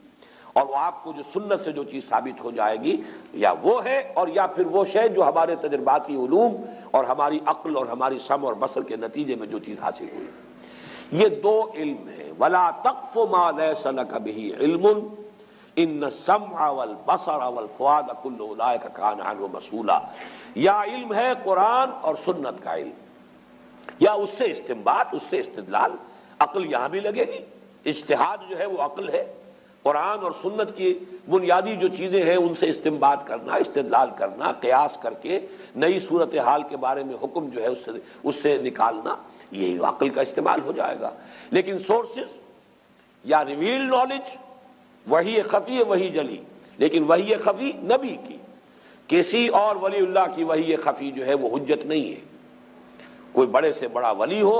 اور وہ آپ کو جو سنت سے جو چیز ثابت ہو جائے گی یا وہ ہے، اور یا پھر وہ شے جو ہمارے تجرباتی علوم اور ہماری عقل اور ہماری سمع اور بصر کے نتیجے میں جو چیز حاصل ہوئی۔ یہ دو علم ہیں، ولا تقف ما ليس لك به علم ان السمع والبصر والفؤاد كل اولئک کان عنہ مسئولا. یا علم ہے قرآن اور سنت کا علم، یا اس سے استنباط، اس سے استدلال. عقل یہاں بھی لگے گی، اجتہاد جو ہے وہ عقل ہے. قرآن اور سنت کی بنیادی جو چیزیں ہیں ان سے استنباط کرنا، استدلال کرنا، قیاس کر کے نئی صورتحال کے بارے میں حکم جو ہے اس سے نکالنا، یہ عقل کا استعمال ہو جائے گا. لیکن سورسز یا ریویل نالج، وحی خفی وحی جلی، لیکن وحی خفی نبی کی، کسی اور ولی اللہ کی وحی خفی جو ہے وہ حجت نہیں ہے. کوئی بڑے سے بڑا ولی ہو،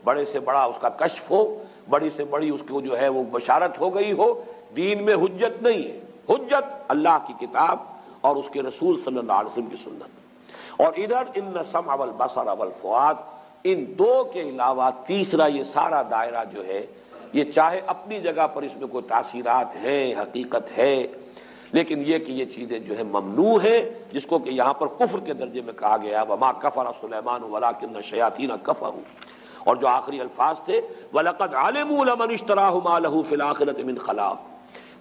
بڑے سے بڑا اس کا کشف ہو، بڑی سے بڑی اس کو جو ہے وہ بشارت ہو گئی ہو، دین میں حجت نہیں ہے. حجت اللہ کی کتاب اور اس کے رسول صلی اللہ علیہ وسلم کی سنت. اور ادھر ان السمع والبصر والفؤاد، ان دو کے علاوہ تیسرا یہ سارا دائرہ جو ہے، یہ چاہے اپنی جگہ پر اس میں کوئی تاثیرات ہیں، حقیقت ہے، لیکن یہ کہ یہ چیزیں جو ہے ممنوع ہیں، جس کو کہ یہاں پر کفر کے درجے میں کہا گیا وما کفر سلیمان ولکن الشیاطین کفروا. اور جو آخری الفاظ تھے وَلَقَدْ عَلِمُوا لَمَنِ اشْتَرَاهُ مَا لَهُ فِي الْآخِرَةِ مِنْ خَلَاقٍ.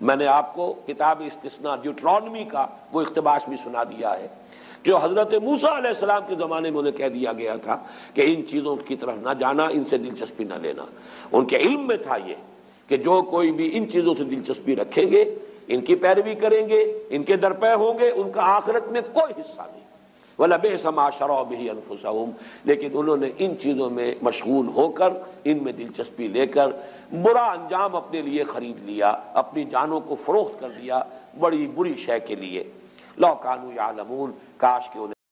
میں نے آپ کو کتاب استثناء ڈیوٹرانومی کا وہ اقتباس بھی سنا دیا ہے، جو حضرت موسیٰ علیہ السلام کے زمانے میں انہیں کہہ دیا گیا تھا کہ ان چیزوں کی طرف نہ جانا، ان سے دلچسپی نہ لینا. ان کے علم میں تھا یہ کہ جو کوئی بھی ان چیزوں سے دلچسپی رکھیں گے، ان کی پیروی کریں گے، ان کے درپے ہوں گے، ان کا آخرت میں کوئی حصہ نہیں. وَلَبِئْسَ مَا شَرَوْا بِهِ أَنفُسَهُمْ. لیکن انہوں نے ان چیزوں میں مشغول ہو کر، ان میں دلچسپی لے کر برا انجام اپنے لیے خرید لیا، اپنی جانوں کو فروخت کر دیا بڑی بری شے کے لیے. لَوْ كَانُوا يَعْلَمُونَ، کاش کہ انہیں